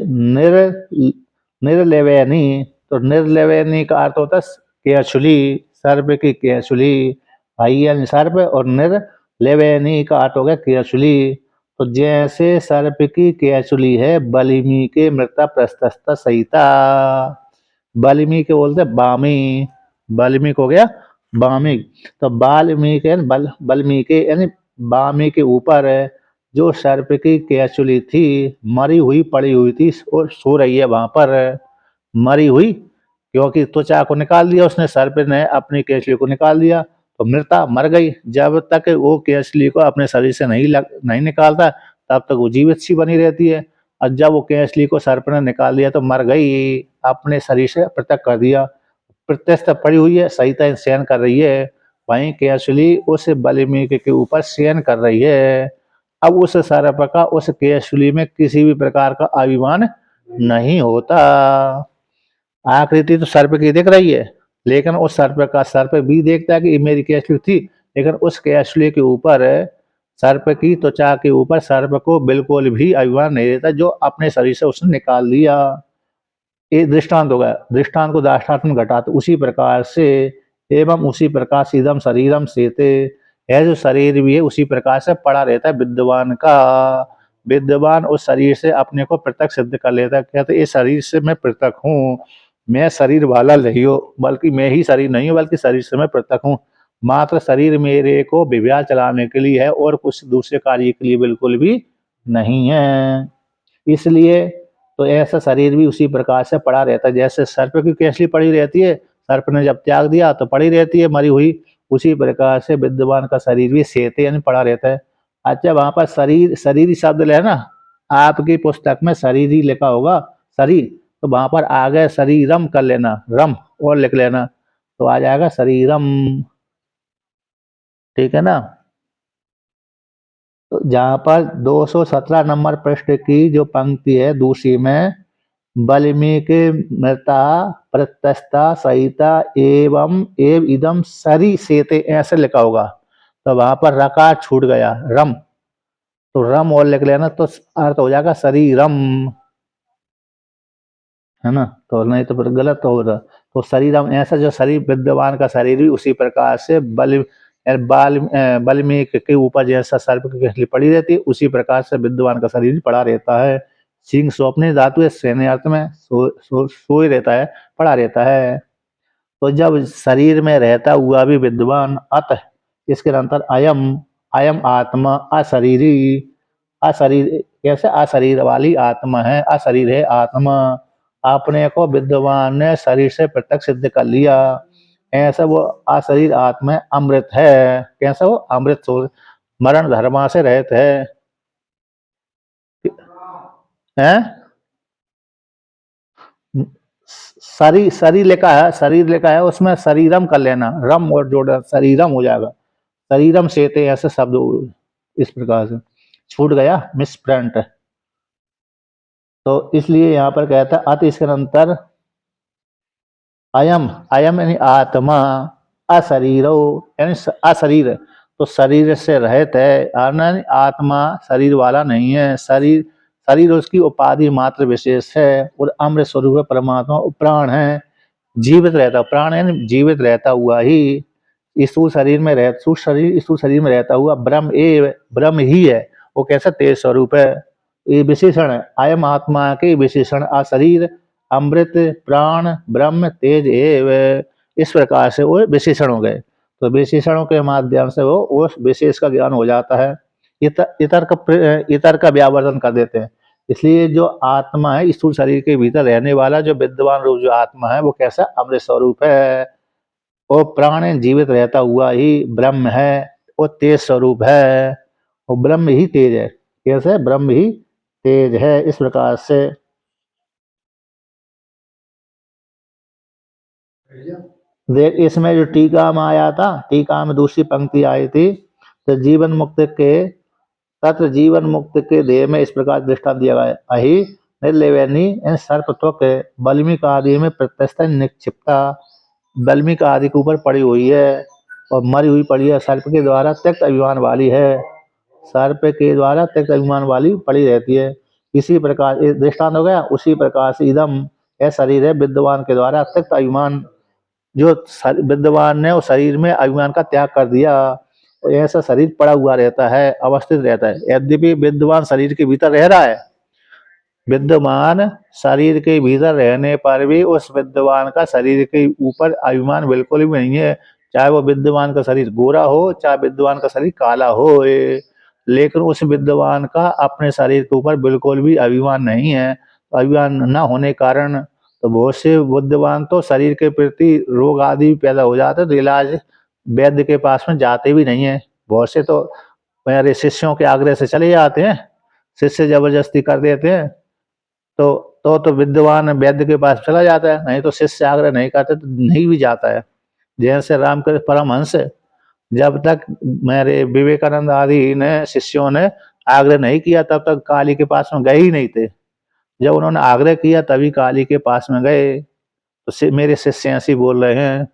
निर्लेवैनी, तो निर्लेवैनी का अर्थ होता है केचुली, सर्प की केचुली। अहि यानी सर्प और निर्लेवैनी का अर्थ हो गया केचुली। तो जैसे सर्प की केचुली है बलिमी के मृता प्रस्तस्ता सहिता, बलिमी के बोलते बामी, बाल्मीक हो गया बामिक, तो बाल्मीक बल्मीके यानी बामी के ऊपर जो सर्प की केचुली थी मरी हुई पड़ी हुई थी और सो रही है वहां पर, मरी हुई, क्योंकि त्वचा को निकाल दिया उसने, सर्प ने अपनी केचुली को निकाल दिया, तो मृता मर गई। जब तक वो केचुली को अपने शरीर से नहीं निकालता तब तक वो जीवित सी बनी रहती है, और जब वो केचुली को सर्प ने निकाल दिया तो मर गई, अपने शरीर से पृथक कर दिया। प्रत्यस्थ पड़ी हुई है, सहिता शयन कर रही है, वहीं केचुली उस बलिमीक के ऊपर शयन कर रही है। अब उस सर्प का उस केचुली में किसी भी प्रकार का अभिमान नहीं होता। आकृति तो सर्प की दिख रही है, लेकिन उस सर्प भी देखता है कि ये मेरी केचुली थी, लेकिन उस केचुली के ऊपर, सर्प की त्वचा के ऊपर सर्प को बिल्कुल भी अभिमान नहीं रहता जो अपने शरीर से उसने निकाल दिया। ये दृष्टांत हो गया, दृष्टांत को दाष्टान्त में घटाते उसी प्रकार से, एवं उसी प्रकार से इदम शरीरम सेते, यह जो शरीर भी है उसी प्रकार से पड़ा रहता है विद्वान का। विद्वान उस शरीर से अपने को पृथक सिद्ध कर लेता है, कहते इस शरीर से मैं पृथक हूँ, मैं शरीर वाला नहीं हूँ, बल्कि मैं ही शरीर नहीं हूँ, बल्कि शरीर से मैं पृथक हूँ। मात्र शरीर मेरे को विव्यार चलाने के लिए है और कुछ दूसरे कार्य के लिए बिल्कुल भी नहीं है। इसलिए तो ऐसा शरीर भी उसी प्रकार से पड़ा रहता है, जैसे सर्प की केचुली पड़ी रहती है, सर्प ने जब त्याग दिया तो पड़ी रहती है मरी हुई, उसी प्रकार से विद्वान का शरीर भी सेते यानी पड़ा रहता है। अच्छा, वहां पर शरीर शरीर शब्द लेना, आपकी पुस्तक में शरीर ही लिखा होगा शरीर, तो वहां पर आगे शरीरम कर लेना, रम और लिख लेना, तो आ जाएगा शरीरम। ठीक है ना। तो जहां पर 217 नंबर पृष्ठ की जो पंक्ति है दूसरी में, बल्मीकि मृता प्रत्यस्ता सहिता एवं एव इदम सरी सेते ऐसे लिखा होगा, तो वहां पर रकार छूट गया, रम, तो रम और लिख लेना तो अर्थ हो जाएगा शरीरम, है ना। तो नहीं तो फिर गलत हो रहा, तो शरीरम ऐसा जो शरीर विद्यमान का शरीर भी उसी प्रकार से बल्मीक के ऊपर जैसा सर्प की केचुली पड़ी रहती है उसी प्रकार से विद्वान का शरीर पड़ा रहता है। सिंह स्वप्न धातु है, सेने अर्थ में सोए रहता है, पड़ा रहता है। तो जब शरीर में रहता हुआ भी विद्वान, अतः इसके अंतर अयम अयम आत्मा अशरीरी, अशरीर, कैसे अशरीर वाली आत्मा है, अशरीर है आत्मा। अपने को विद्वान ने शरीर से पृथक सिद्ध कर लिया, ऐसा वो अशरीर आत्मा अमृत है। कैसा वो अमृत स्वरूप, मरण धर्मा से रहित है, हैं? शरीर, शरीर लिखा है उसमें शरीरम कर लेना, रम और जोड़ा शरीरम हो जाएगा, शरीरम सेते ऐसे शब्द इस प्रकार से छूट गया, मिसप्रिंट। तो इसलिए यहाँ पर कहता है अति इसके अंतर अयम, अयम यानी आत्मा, अशरीरो यानी अशरीर, तो शरीर से रहित है, आत्मा शरीर वाला नहीं है। शरीर, शरीर उसकी उपाधि मात्र विशेष है, और अमृत स्वरूप परमात्मा प्राण है, जीवित रहता, प्राण यानी जीवित रहता हुआ ही, स्थूल शरीर में रह, स्थूल शरीर में रहता हुआ ब्रह्म, ए ब्रह्म ही है। वो कैसा तेज स्वरूप है, ये विशेषण है, अयम आत्मा के विशेषण अशरीर, अमृत, प्राण, ब्रह्म, तेज एव, इस प्रकार से वो विशेषण हो गए। तो विशेषणों के माध्यम से वो उस विशेष का ज्ञान हो जाता है, इतर का व्यावर्तन कर देते हैं। इसलिए जो आत्मा है स्थूल शरीर के भीतर रहने वाला जो विद्वान रूप जो आत्मा है वो कैसा अमृत स्वरूप है, वो प्राण जीवित रहता हुआ ही ब्रह्म है, वो तेज स्वरूप है, वो ब्रह्म ही तेज है। कैसे ब्रह्म ही तेज है, इस प्रकार से देख। इसमें जो टीका में आया था, टीका में दूसरी पंक्ति आई थी, तो जीवन मुक्त के तत्र जीवन मुक्त के देह में इस प्रकार दृष्टांत दिया गया, अहि निर्लेवनी इन सर्पत्वक बल्मिक आदि में प्रत्यस्त निक्षिप्ता, बल्मिक आदि के ऊपर पड़ी हुई है और मरी हुई पड़ी है, सर्प के द्वारा त्यक्त अभिमान वाली है, सर्प के द्वारा त्यक्त अभिमान वाली पड़ी रहती है। इसी प्रकार दृष्टांत हो गया, उसी प्रकार से इदम यह शरीर है विद्वान के द्वारा त्यक्त अभिमान, जो विद्वान ने उस शरीर में अभिमान का त्याग कर दिया, ऐसा शरीर पड़ा हुआ रहता है, अवस्थित रहता है। यद्यपि विद्वान शरीर के भीतर रह रहा है, विद्वान शरीर के भीतर रहने पर भी उस विद्वान का शरीर के ऊपर अभिमान बिल्कुल भी नहीं है, चाहे वो विद्वान का शरीर गोरा हो, चाहे विद्वान का शरीर काला हो, लेकिन उस विद्वान का अपने शरीर के ऊपर बिल्कुल भी अभिमान नहीं है। अभिमान न होने कारण तो बहुत से विद्वान तो शरीर के प्रति रोग आदि भी पैदा हो जाते, तो इलाज वैद्य के पास में जाते भी नहीं है। बहुत से तो मेरे शिष्यों के आग्रह से चले जाते हैं, शिष्य जबरदस्ती कर देते हैं, तो विद्वान वैद्य के पास चला जाता है, नहीं तो शिष्य आग्रह नहीं करते तो नहीं भी जाता है। जैसे रामकृष्ण परमहंस, जब तक मेरे विवेकानंद आदि ने शिष्यों ने आग्रह नहीं किया तब तक काली के पास में गए ही नहीं थे। जब उन्होंने आग्रह किया तभी काली के पास में गए, तो मेरे शिष्य ऐसे बोल रहे हैं,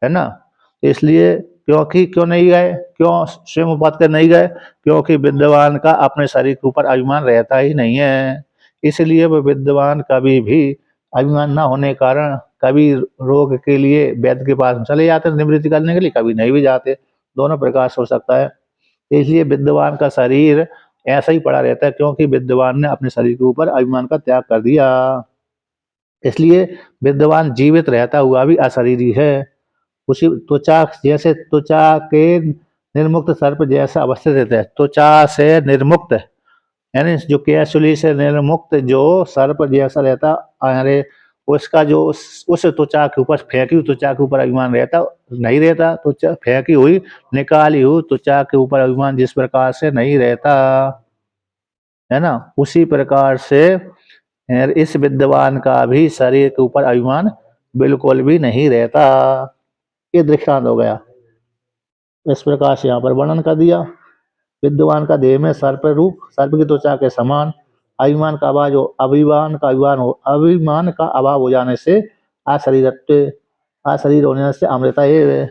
है ना। इसलिए क्योंकि क्यों नहीं गए, क्यों स्वयं पद कर नहीं गए, क्योंकि विद्वान का अपने शरीर के ऊपर अभिमान रहता ही नहीं है। इसलिए वो विद्वान कभी भी अभिमान न होने कारण कभी रोग के लिए वैद्य के पास चले जाते हैं निवृत्ति करने के लिए, कभी नहीं भी जाते, दोनों प्रकार से हो सकता है। इसलिए विद्वान का शरीर ऐसा ही पड़ा रहता है, क्योंकि विद्वान ने अपने शरीर के ऊपर अभिमान का त्याग कर दिया। इसलिए विद्वान जीवित रहता हुआ भी अशरीरी है। उसी त्वचा, जैसे त्वचा के निर्मुक्त सर्प जैसा अवस्थित रहता है, त्वचा से निर्मुक्त यानी जो केसुली से निर्मुक्त जो सर्प जैसा रहता, अरे उसका जो उस त्वचा के ऊपर, फेंकी हुई त्वचा के ऊपर अभिमान रहता नहीं रहता, त्वचा फेंकी हुई निकाली हुई त्वचा के ऊपर अभिमान जिस प्रकार से नहीं रहता, है ना, उसी प्रकार से इस विद्वान का भी शरीर के ऊपर अभिमान बिल्कुल भी नहीं रहता। ये दृष्टांत हो गया। इस प्रकार से यहाँ पर वर्णन कर दिया। विद्वान का देह में सर्प रूप, सर्प की त्वचा के समान अभिमान का अभाव, जो अभिमान का अभाव हो जाने से अशरीर होने से अमृता है,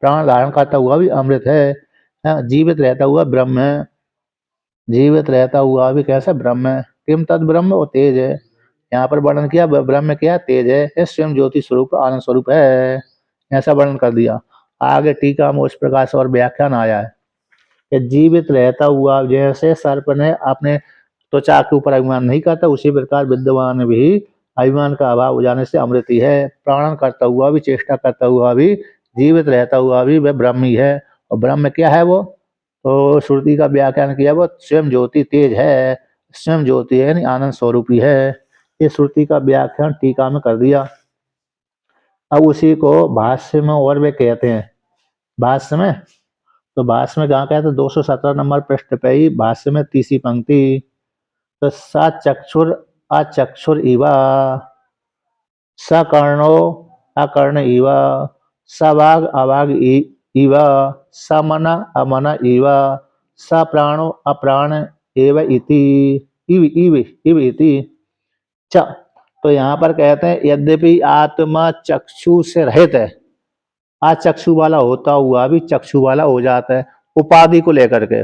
प्राण धारण करता हुआ भी अमृत है, जीवित रहता हुआ ब्रह्म है, जीवित रहता हुआ भी कैसा ब्रह्म है। किम तद ब्रह्म, वो तेज है। यहाँ पर वर्णन किया ब्रह्म क्या, तेज है, स्वयं ज्योति स्वरूप आनंद स्वरूप है, ऐसा वर्णन कर दिया। आगे टीका में उस प्रकार से और व्याख्यान आया है कि जीवित रहता हुआ जैसे सर्प ने अपने त्वचा के ऊपर अभिमान नहीं करता, उसी प्रकार विद्वान भी अभिमान का अभाव हो जाने से अमृत ही है, प्राणन करता हुआ भी, चेष्टा करता हुआ भी, जीवित रहता हुआ भी वह ब्रह्म ही है। और ब्रह्म क्या है वो, तो श्रुति का व्याख्यान किया, वो स्वयं ज्योति तेज है, स्वयं ज्योति है, यानी आनंद स्वरूपी है। ये श्रुति का व्याख्यान टीका में कर दिया। अब उसी को भाष्य में और वे कहते हैं। भाष्य में, तो भाष्य में कहाँ कहते हैं, 217 नंबर पृष्ठ पे ही भाष्य में तीसरी पंक्ति, तो सा चक्षुर अचक्षुर इवा, सकर्णो अकर्ण इव, सवाग अवाग इव, समन अमन इव, सप्राणो अप्राण एव इति, इव इव इव इति च। तो यहाँ पर कहते हैं यद्यपि आत्मा चक्षु से रहित है, अचक्षु वाला होता हुआ भी चक्षु वाला हो जाता है उपाधि को लेकर के।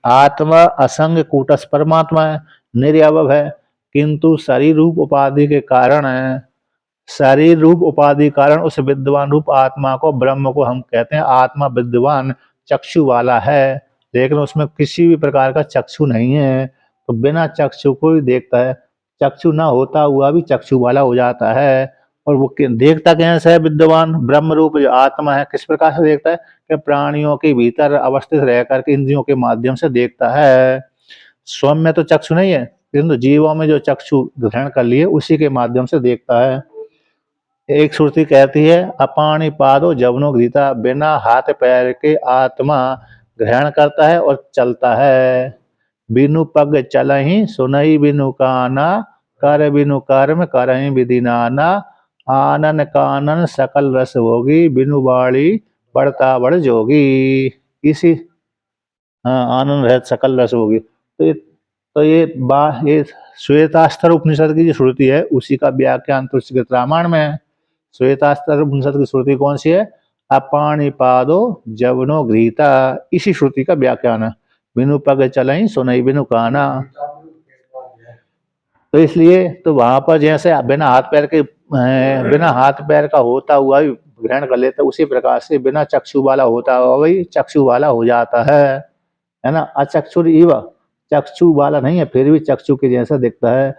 आत्मा असंग कूटस्थ परमात्मा है, निर्वयव है, किंतु शरीर रूप उपाधि के कारण है, शरीर रूप उपाधि कारण उस विद्वान रूप आत्मा को, ब्रह्म को हम कहते हैं आत्मा विद्वान चक्षु वाला है, लेकिन उसमें किसी भी प्रकार का चक्षु नहीं है, तो बिना चक्षु को ही देखता है, चक्षु ना होता हुआ भी चक्षु वाला हो जाता है। और वो देखता कैसे है विद्वान ब्रह्म रूप जो आत्मा है, किस प्रकार से देखता है कि प्राणियों के भीतर अवस्थित रह करके इंद्रियों के माध्यम से देखता है। स्वयं में तो चक्षु नहीं है, किंतु जीवों में जो चक्षु ग्रहण कर लिए उसी के माध्यम से देखता है। एक श्रुति कहती है अपाणी पादो जवनो गीता, बिना हाथ पैर के आत्मा ग्रहण करता है और चलता है। बिनु पग चलहि सुनई बिनु काना, कर बिनु कर्म करहि विधि नाना, आनन कानन सकल रस भोगी, बिनु बाड़ी बढ़ता बढ़ जोगी। इसी, हाँ, आनंद रहित सकल रस होगी। ये श्वेतास्तर उपनिषद की जो श्रुति है उसी का व्याख्यान तुलसीकृत रामायण में है। श्वेतास्तर उपनिषद की श्रुति कौन सी है, अपाणिपादो जवनो गृहीता, इसी श्रुति का व्याख्यान है। बिनु पग चलई सुनई बिनु काना। तो इसलिए तो वहां पर जैसे बिना हाथ पैर का होता हुआ भी ग्रहण कर लेता, उसी प्रकार से बिना चक्षु वाला होता हुआ वही चक्षु वाला हो जाता है ना। अचक्षुर इव, चक्षु वाला नहीं है फिर भी चक्षु के जैसा दिखता है।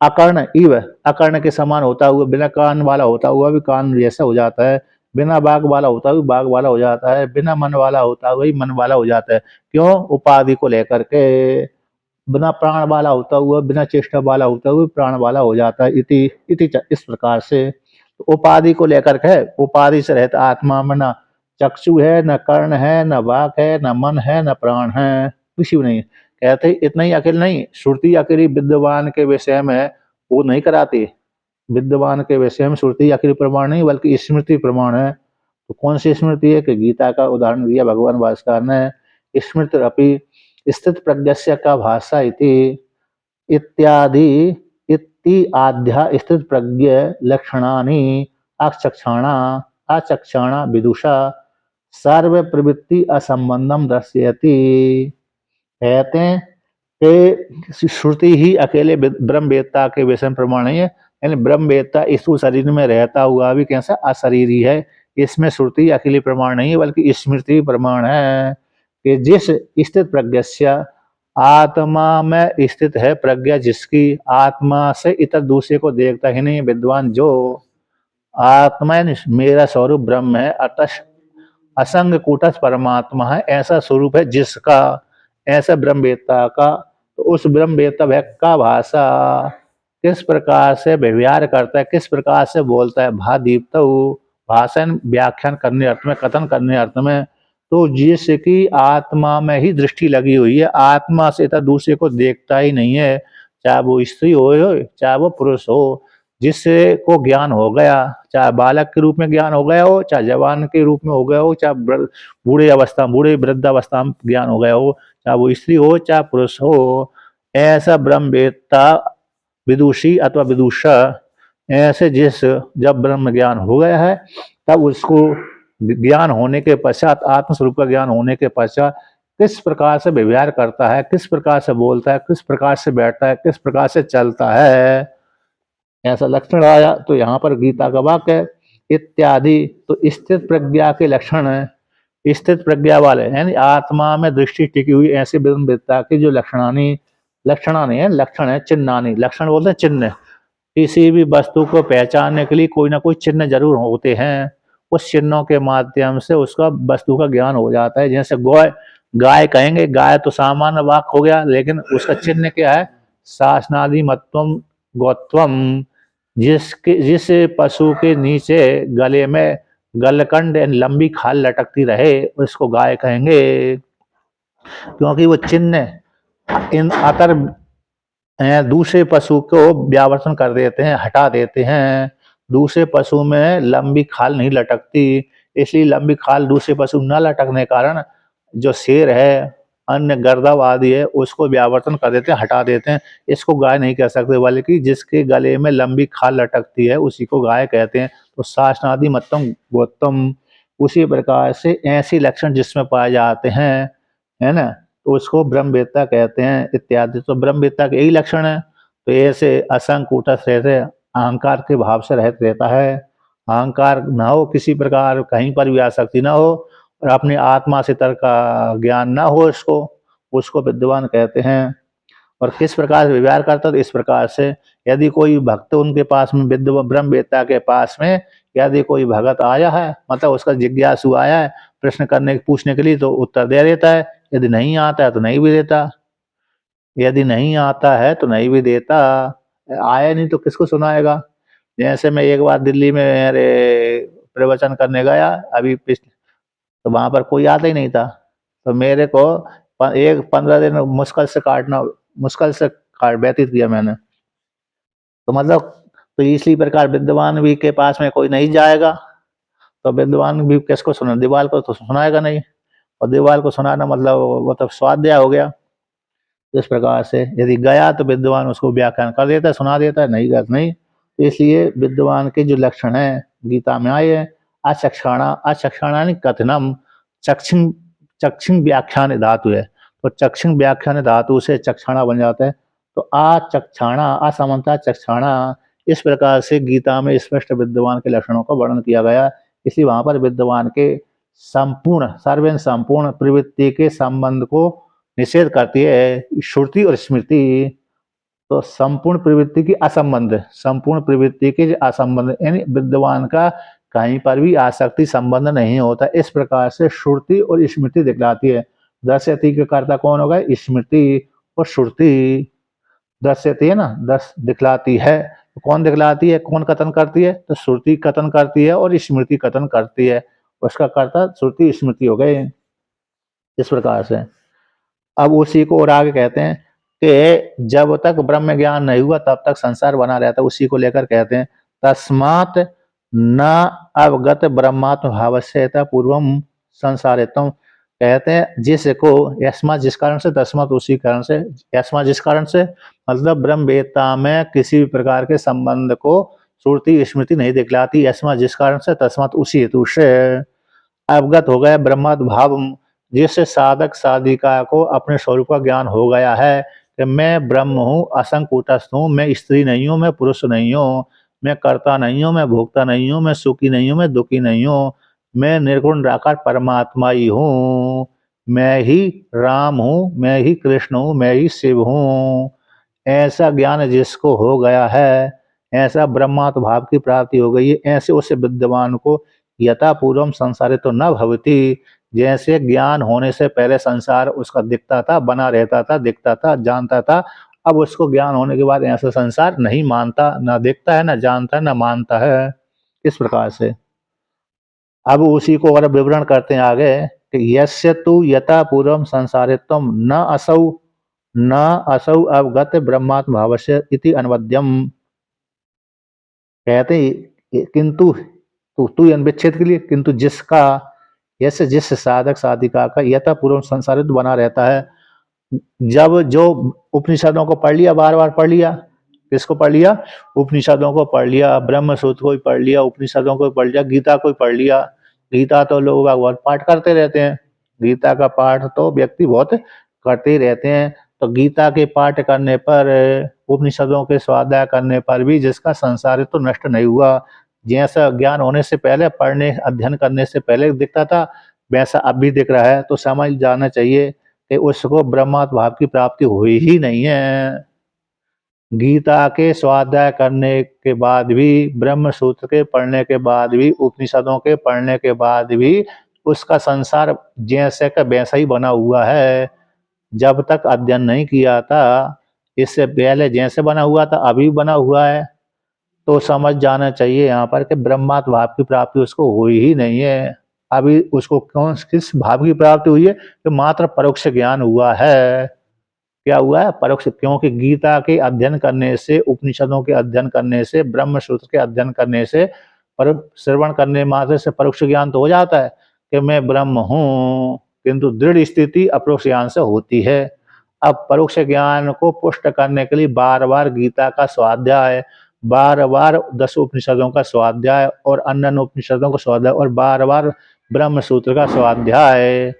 अकर्ण इव, अकर्ण के समान होता हुआ, बिना कान वाला होता हुआ भी कान जैसा हो जाता है, बिना बाघ वाला होता हुआ बाघ वाला हो जाता है, बिना मन वाला होता हुआ ही मन वाला हो जाता है। क्यों, उपाधि को लेकर के। बिना प्राण वाला होता हुआ, बिना चेष्टा वाला होता हुआ प्राण वाला हो जाता है। इस प्रकार से तो उपाधि को लेकर के, उपाधि से रहता आत्मा में न चक्षु है, न कर्ण है, न वाक है, न मन है, न प्राण है, किसी भी नहीं। कहते इतना ही अकेले नहीं, श्रुति अकेली विद्वान के विषय में वो नहीं कराती। विद्वान के विषय में श्रुति अकेली प्रमाण नहीं बल्कि स्मृति प्रमाण है। तो कौन सी स्मृति है कि गीता का उदाहरण दिया भगवान भास्कर ने, स्मृति अपि स्थित प्रज्ञस्य का भाषा इत्यादि इति आध्या स्थित प्रज्ञ लक्षणानि अचक्षाणा विदुषा सर्व प्रवृत्ति असंबंधम दर्शयति। कहते हैं कि श्रुति ही अकेले ब्रह्मवेत्ता के विषय में प्रमाण नहीं है, यानी ब्रह्मवेत्ता स्थूल शरीर में रहता हुआ भी कैसा अशरीरी है, इसमें श्रुति अकेले प्रमाण नहीं है बल्कि स्मृति प्रमाण है कि जिस स्थित प्रज्ञस्य, आत्मा में स्थित है प्रज्ञा जिसकी, आत्मा से इतर दूसरे को देखता ही नहीं विद्वान जो, आत्मा मेरा स्वरूप ब्रह्म है, अतः असंग कूटस्थ परमात्मा है, ऐसा स्वरूप है जिसका, ऐसा ब्रह्मवेत्ता का। तो उस ब्रह्मवेत्ता व्यक्ति का भाषा किस प्रकार से व्यवहार करता है, किस प्रकार से बोलता है, भादीप्त भाषण व्याख्यान करने अर्थ में, कथन करने अर्थ में, तो जिसकी आत्मा में ही दृष्टि लगी हुई है, आत्मा से तो दूसरे को देखता ही नहीं है, चाहे वो स्त्री हो चाहे वो पुरुष हो। जिससे को ज्ञान हो गया, चाहे बालक के रूप में ज्ञान हो गया हो, चाहे जवान के रूप में हो गया हो, चाहे बूढ़े वृद्धावस्था में ज्ञान हो गया हो, चाहे वो स्त्री हो चाहे पुरुष हो, ऐसा ब्रह्मवेत्ता विदुषी अथवा विदुषा, ऐसे जब ब्रह्म ज्ञान हो गया है तब उसको ज्ञान होने के पश्चात, आत्मस्वरूप का ज्ञान होने के पश्चात किस प्रकार से व्यवहार करता है, किस प्रकार से बोलता है, किस प्रकार से बैठता है, किस प्रकार से चलता है, ऐसा लक्षण आया। तो यहाँ पर गीता का वाक्य इत्यादि, तो स्थित प्रज्ञा के लक्षण है, स्थित प्रज्ञा वाले यानी आत्मा में दृष्टि टिकी हुई ऐसे ब्रह्मवेत्ता की जो लक्षणानी है, लक्षण है, चिन्हानी, लक्षण बोलते हैं चिन्ह। किसी भी वस्तु को पहचानने के लिए कोई ना कोई चिन्ह जरूर होते हैं, उस चिन्हों के माध्यम से उसका वस्तु का ज्ञान हो जाता है। जैसे गाय कहेंगे, गाय तो सामान्य वाक हो गया, लेकिन उसका चिन्ह क्या है? शासनादि मत्वम गोत्वम। जिस पशु के नीचे गले में गलकंड लंबी खाल लटकती रहे उसको गाय कहेंगे, क्योंकि वो चिन्ह इन अतर दूसरे पशु को व्यावर्तन कर देते हैं, हटा देते हैं। दूसरे पशु में लंबी खाल नहीं लटकती, इसलिए लंबी खाल दूसरे पशु न लटकने के कारण जो शेर है, अन्य गर्दभ आदि है, उसको व्यावर्तन कर देते हैं, हटा देते हैं। इसको गाय नहीं कह सकते, बल्कि जिसके गले में लंबी खाल लटकती है उसी को गाय कहते हैं। तो शासनादि मत्तम गोत्तम, उसी प्रकार से ऐसे लक्षण जिसमें पाए जाते हैं, है ना, तो उसको ब्रह्मवेत्ता कहते हैं इत्यादि। तो ब्रह्मवेत्ता के यही लक्षण है। तो ऐसे असंग कूटस्थ रहते, अहंकार के भाव से रहित रहता है, अहंकार ना हो, किसी प्रकार कहीं पर भी आसक्ति ना हो, और अपनी आत्मा से तर्क का ज्ञान ना हो उसको विद्वान कहते हैं। और किस प्रकार से व्यवहार करता, तो इस प्रकार से यदि कोई भक्त उनके पास में विद्वान ब्रह्मवेत्ता के पास में यदि कोई भगत आया है, मतलब उसका जिज्ञासु आया है प्रश्न करने पूछने के लिए, तो उत्तर दे देता है। यदि नहीं आता है तो नहीं भी देता, यदि नहीं आता है तो नहीं भी देता। आया नहीं तो किसको सुनाएगा? जैसे मैं एक बार दिल्ली में मेरे प्रवचन करने गया अभी पिछले, तो वहां पर कोई आता ही नहीं था। तो मेरे को एक 15 दिन मुश्किल से काट व्यतीत किया मैंने। तो मतलब, तो इसी प्रकार विद्वान भी के पास में कोई नहीं जाएगा, तो विद्वान भी किसको सुना? दीवार को तो सुनाएगा नहीं, और दीवार को सुनाना मतलब वो तो स्वाध्याय हो गया। इस प्रकार से यदि गया तो विद्वान उसको व्याख्यान कर देता है, सुना देता है, नहीं गया तो नहीं। तो इसलिए विद्वान के जो लक्षण है गीता में आए हैं, अचक्षाणानि कथनम, चक्षिण चक्षिण व्याख्यान धातु है, तो चक्षिण व्याख्यान धातु से चक्षाणा बन जाता है। तो आचक्षाणा, असमता चक्षाणा, इस प्रकार से गीता में स्पष्ट विद्वान के लक्षणों का वर्णन किया गया। इसलिए वहां पर विद्वान के संपूर्ण सर्वेन संपूर्ण प्रवृत्ति के संबंध को निषेध करती है श्रुति और स्मृति। तो संपूर्ण प्रवृत्ति की असंबंध, संपूर्ण प्रवृत्ति के असंबंध, यानी विद्वान का कहीं पर भी आसक्ति संबंध नहीं होता, इस प्रकार से श्रुति और स्मृति दिखलाती है। दर्शयति के कर्ता कौन होगा? स्मृति और श्रुति। दर्शयति है ना, दस दिखलाती है, तो कौन दिखलाती है, कौन कथन करती है? तो श्रुति कथन करती है और स्मृति कथन करती है, उसका कर्ता श्रुति स्मृति हो गए। इस प्रकार से अब उसी को और आगे कहते हैं कि जब तक ब्रह्म ज्ञान नहीं हुआ तब तक संसार बना रहता है, उसी को लेकर कहते हैं तस्मात् न अवगत ब्रह्मात्म भावस्यता पूर्वम संसारितम। कहते हैं जिसको, यस्मा जिस कारण से, तस्मात् उसी कारण से, यस्मा जिस कारण से, मतलब ब्रह्मवेत्ता में किसी भी प्रकार के संबंध को श्रुति स्मृति नहीं दिखलाती, यस्मा जिस कारण से, तस्मात् उसी हेतु से अवगत हो गया ब्रह्मात्म भाव, जिससे साधक साधिका को अपने स्वरूप का ज्ञान हो गया है कि मैं ब्रह्म हूँ, असंग कूटस्थ हूँ, मैं स्त्री नहीं हूँ, मैं पुरुष नहीं हूँ, मैं कर्ता नहीं हूँ, मैं भोक्ता नहीं हूँ, मैं सुखी नहीं हूँ, मैं दुखी नहीं हूँ, मैं निर्गुण निराकार परमात्मा ही हूँ, मैं ही राम हूँ, मैं ही कृष्ण हूँ, मैं ही शिव हूँ। ऐसा ज्ञान जिसको हो गया है, ऐसा ब्रह्मात्म भाव की प्राप्ति हो गई है, ऐसे उस विद्वान को यथा पूर्वम संसारित तो न भवती, जैसे ज्ञान होने से पहले संसार उसका दिखता था, बना रहता था, दिखता था, जानता था, अब उसको ज्ञान होने के बाद ऐसा संसार नहीं मानता, ना दिखता है, ना जानता है, ना मानता है। इस प्रकार से अब उसी को और विवरण करते हैं आगे कि यस्य तु यथा पूर्वम संसारित्वम न असौ अवगत ब्रह्मात्म भावस्य इति अनवद्यम। कहते हैं किंतु तू विच्छेद के लिए, किंतु जिसका, जैसे जिस साधक साधिका का यथा पूर्व संसारित बना रहता है, जब जो उपनिषदों को पढ़ लिया, बार बार पढ़ लिया, किसको पढ़ लिया? उपनिषदों को पढ़ लिया, ब्रह्म सूत्र को भी पढ़ लिया, उपनिषदों को भी पढ़ लिया, गीता को भी पढ़ लिया। गीता तो लोग बहुत पाठ करते रहते हैं, गीता का पाठ तो व्यक्ति बहुत करते ही रहते हैं। तो गीता के पाठ करने पर, उपनिषदों के स्वाध्याय करने पर भी जिसका संसारित तो नष्ट नहीं हुआ, जैसा ज्ञान होने से पहले, पढ़ने अध्ययन करने से पहले दिखता था, वैसा अब भी दिख रहा है, तो समझ जाना चाहिए कि उसको ब्रह्मात्म भाव की प्राप्ति हुई ही नहीं है। गीता के स्वाध्याय करने के बाद भी, ब्रह्म सूत्र के पढ़ने के बाद भी, उपनिषदों के पढ़ने के बाद भी उसका संसार जैसे का वैसा ही बना हुआ है। जब तक अध्ययन नहीं किया था, इससे पहले जैसे बना हुआ था अभी बना हुआ है, तो समझ जाना चाहिए यहाँ पर कि ब्रह्मात्म भाव की प्राप्ति उसको हुई ही नहीं है। अभी उसको कौन किस भाव की प्राप्ति हुई है? कि मात्र परोक्ष ज्ञान हुआ है। क्या हुआ है? परोक्ष। क्योंकि गीता के अध्ययन करने से, उपनिषदों के अध्ययन करने से, ब्रह्म सूत्र के अध्ययन करने से, पर श्रवण करने मात्र से परोक्ष ज्ञान तो हो जाता है कि मैं ब्रह्म हूँ, किंतु दृढ़ स्थिति अपरोक्ष ज्ञान से होती है। अब परोक्ष ज्ञान को पुष्ट करने के लिए बार बार गीता का स्वाध्याय, बार बार 10 उपनिषदों का स्वाध्याय और अन्य उपनिषदों का स्वाध्याय और बार बार ब्रह्म सूत्र का स्वाध्याय,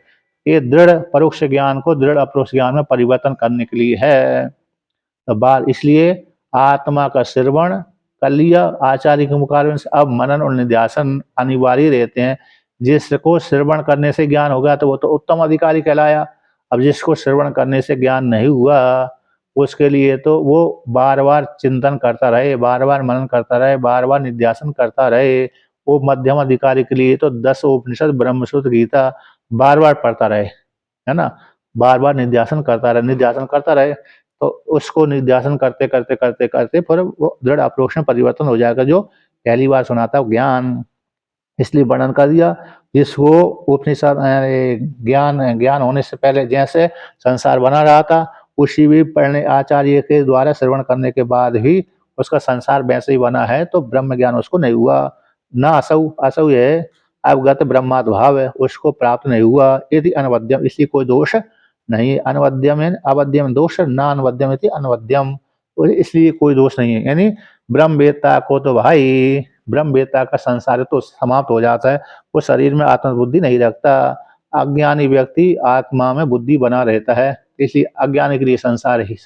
ये दृढ़ परोक्ष ज्ञान को दृढ़ अपरोक्ष ज्ञान में परिवर्तन करने के लिए है। तो बार इसलिए आत्मा का श्रवण कर लिया आचार्य के मुकाबले से, अब मनन और निध्यासन अनिवार्य रहते हैं। जिसको श्रवण करने से ज्ञान हो गया तो वो तो उत्तम अधिकारी कहलाया। अब जिसको श्रवण करने से ज्ञान नहीं हुआ, उसके लिए तो वो बार बार चिंतन करता रहे, बार बार मनन करता रहे, बार बार निध्यासन करता रहे। वो मध्यम अधिकारी के लिए तो 10 उपनिषद, ब्रह्मसूत्र, गीता बार बार पढ़ता रहे, है ना, बार बार निध्यासन करता रहे, तो उसको निध्यासन करते करते करते करते फिर वो दृढ़ अपरोक्ष में परिवर्तन हो जाएगा, जो पहली बार सुना था ज्ञान। इसलिए वर्णन कर दिया जिसको उपनिषद ज्ञान ज्ञान होने से पहले जैसे संसार बना रहा था, उसी भी पढ़ने आचार्य के द्वारा श्रवण करने के बाद ही उसका संसार वैसे ही बना है, तो ब्रह्म ज्ञान उसको नहीं हुआ। न असौ, असौ है अवगत ब्रह्माद भाव है, उसको प्राप्त नहीं हुआ। यदि अनवद्यम, इसलिए कोई दोष नहीं। अनवद्यम है अवद्यम दोष, न अनवद्यम यदि अनवद्यम, तो इसलिए कोई दोष नहीं है। यानी ब्रह्मवेत्ता को तो भाई ब्रह्मवेत्ता का संसार तो समाप्त हो जाता है, वो शरीर में आत्मबुद्धि नहीं रखता। अज्ञानी व्यक्ति आत्मा में बुद्धि बना रहता है, इसलिए अज्ञानी के लिए संसार ही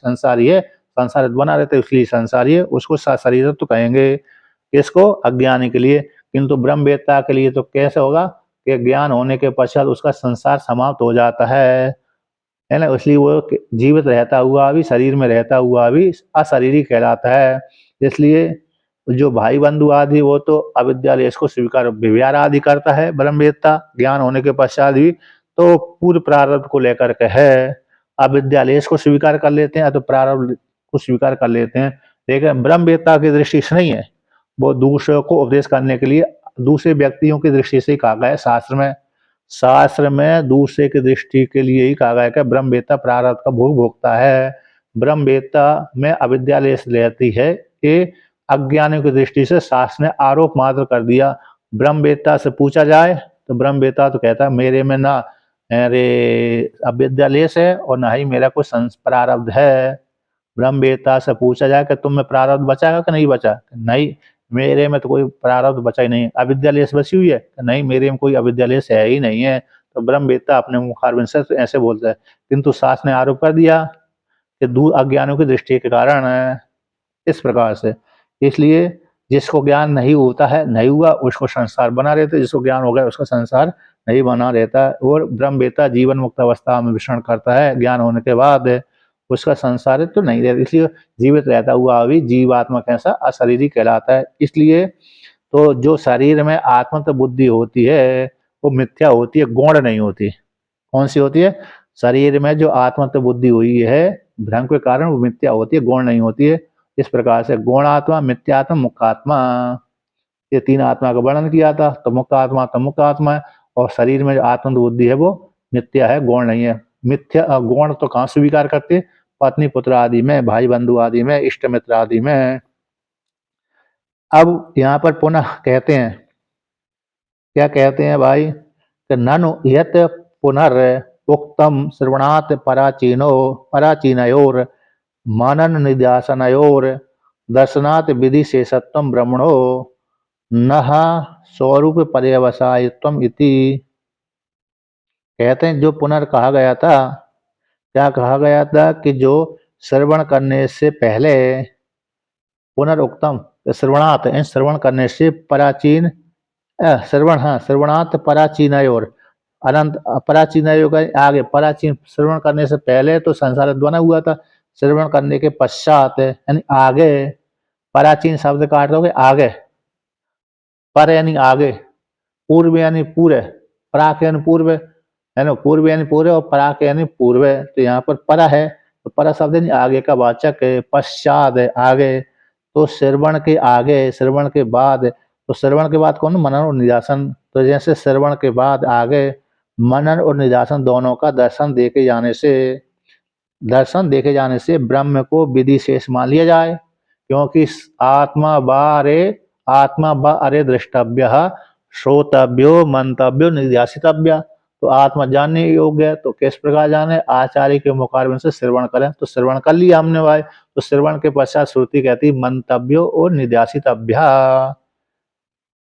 है, संसार बना रहता है इसलिए संसारी है, उसको शरीर तो कहेंगे। इसको अज्ञानी के लिए, किंतु ब्रह्मवेत्ता के लिए तो कैसे होगा कि ज्ञान होने के पश्चात उसका संसार समाप्त हो जाता है ना, इसलिए वो जीवित रहता हुआ भी, शरीर में रहता हुआ भी अशरीरी कहलाता है। इसलिए जो भाई बंधु आदि वो तो अविद्यालेश को स्वीकार व्यवहार आदि करता है, ब्रह्मवेत्ता ज्ञान होने के पश्चात भी तो पूर्व प्रारब्ध को लेकर के है। अविद्यालेश को स्वीकार कर लेते हैं तो प्रारब्ध को स्वीकार कर लेते हैं, लेकिन ब्रह्मवेत्ता की दृष्टि से नहीं है। वो दूसरों को उपदेश करने के लिए दूसरे व्यक्तियों की दृष्टि से ही कहा गया है शास्त्र में दूसरे की दृष्टि के लिए ही कहा गया है कि ब्रह्मवेत्ता प्रारब्ध का भोग भोगता है। ब्रह्मवेत्ता में अविद्यालेश रहती है, ये अज्ञानियों की दृष्टि से शास्त्र ने आरोप मात्र कर दिया। ब्रह्मवेत्ता से पूछा जाए तो ब्रह्मवेत्ता तो कहता है मेरे में ना अरे अविद्यालेश है और ना ही मेरा कोई प्रारब्ध है। ब्रह्मवेत्ता से पूछा जाए कि तुम में प्रारब्ध बचा है कि नहीं बचा, नहीं मेरे में तो कोई प्रारब्ध बचा ही नहीं। अविद्यालेश बची हुई है, नहीं मेरे में कोई अविद्यालेश है ही नहीं है। तो ब्रह्मवेत्ता अपने मुखारबिंद से ऐसे बोलता है, किंतु शास्त्र ने आरोप कर दिया कि दूर अज्ञानों की दृष्टि के कारण है, इस प्रकार से। इसलिए जिसको ज्ञान नहीं होता है, नहीं हुआ, उसको संसार बना रहता है, जिसको ज्ञान हो गया उसका संसार नहीं बना रहता। और ब्रह्मवेत्ता जीवन मुक्त अवस्था में विचरण करता है, ज्ञान होने के बाद उसका संसार तो नहीं रहता, इसलिए जीवित रहता हुआ भी जीवात्मा कैसा अशरीरी कहलाता है। इसलिए तो जो शरीर में आत्मत बुद्धि होती है वो मिथ्या होती है, गौण नहीं होती। कौन सी होती है? शरीर में जो आत्मत बुद्धि हुई है भ्रम के कारण वो मिथ्या होती है, गौण नहीं होती है। इस प्रकार से गौण आत्मा, मिथ्यात्मा, मुक्त आत्मा, ये 3 आत्मा का वर्णन किया था। तो मुक्त आत्मा तो मुक्त आत्मा है, और शरीर में जो आत्म बुद्धि है वो मिथ्या है, गौण नहीं है। मिथ्या गौण तो कहाँ स्वीकार करते? पत्नी पुत्र आदि में, भाई बंधु आदि में, इष्ट मित्र आदि में। अब यहाँ पर पुनः कहते हैं, क्या कहते हैं भाई कि ननु यत पुनर् उक्तम श्रवणात् पराचीनयोर मनन निध्यासनयोर दर्शनात् विधि शेषत्वम ब्रह्मणो नह स्वरूप पर्यवसायित्वम इति। कहते हैं जो पुनर् कहा गया था, क्या कहा गया था कि जो श्रवण करने से पहले, पुनरुक्तम श्रवणात् श्रवण करने से पराचीन श्रवण, हाँ श्रवणात् पराचीनयोर, अनंत पराचीनयोग आगे, पराचीन श्रवण करने से पहले तो संसार बना हुआ था, श्रवण करने के पश्चात यानी आगे, पराचीन शब्द काट दोगे आगे, पर यानी आगे, पूर्व यानी पूरे, प्राक यानी पूर्व है ना, पूर्व यानी पूर्व और प्राक यानी पूर्व है। तो यहाँ पर पर है, तो पर शब्द यानी आगे का वाचक है, पश्चात है आगे, तो श्रवण के आगे, श्रवण के बाद, तो श्रवण के बाद कौन, मनन और निधासन। तो जैसे श्रवण के बाद आगे मनन और निधासन दोनों का दर्शन देखे जाने से ब्रह्म को विधि शेष मान लिया जाए, क्योंकि आत्मा व अरे द्रष्टव्य श्रोतव्यो मंतव्यो निध्यासितव्य। तो आत्मा जानने योग्य है, तो किस प्रकार जाने, आचार्य के मुखारबिंद से श्रवण करें, तो श्रवण कर लिया हमने भाई, तो श्रवण के पश्चात श्रुति कहती मंतव्यो और निध्यासितव्य।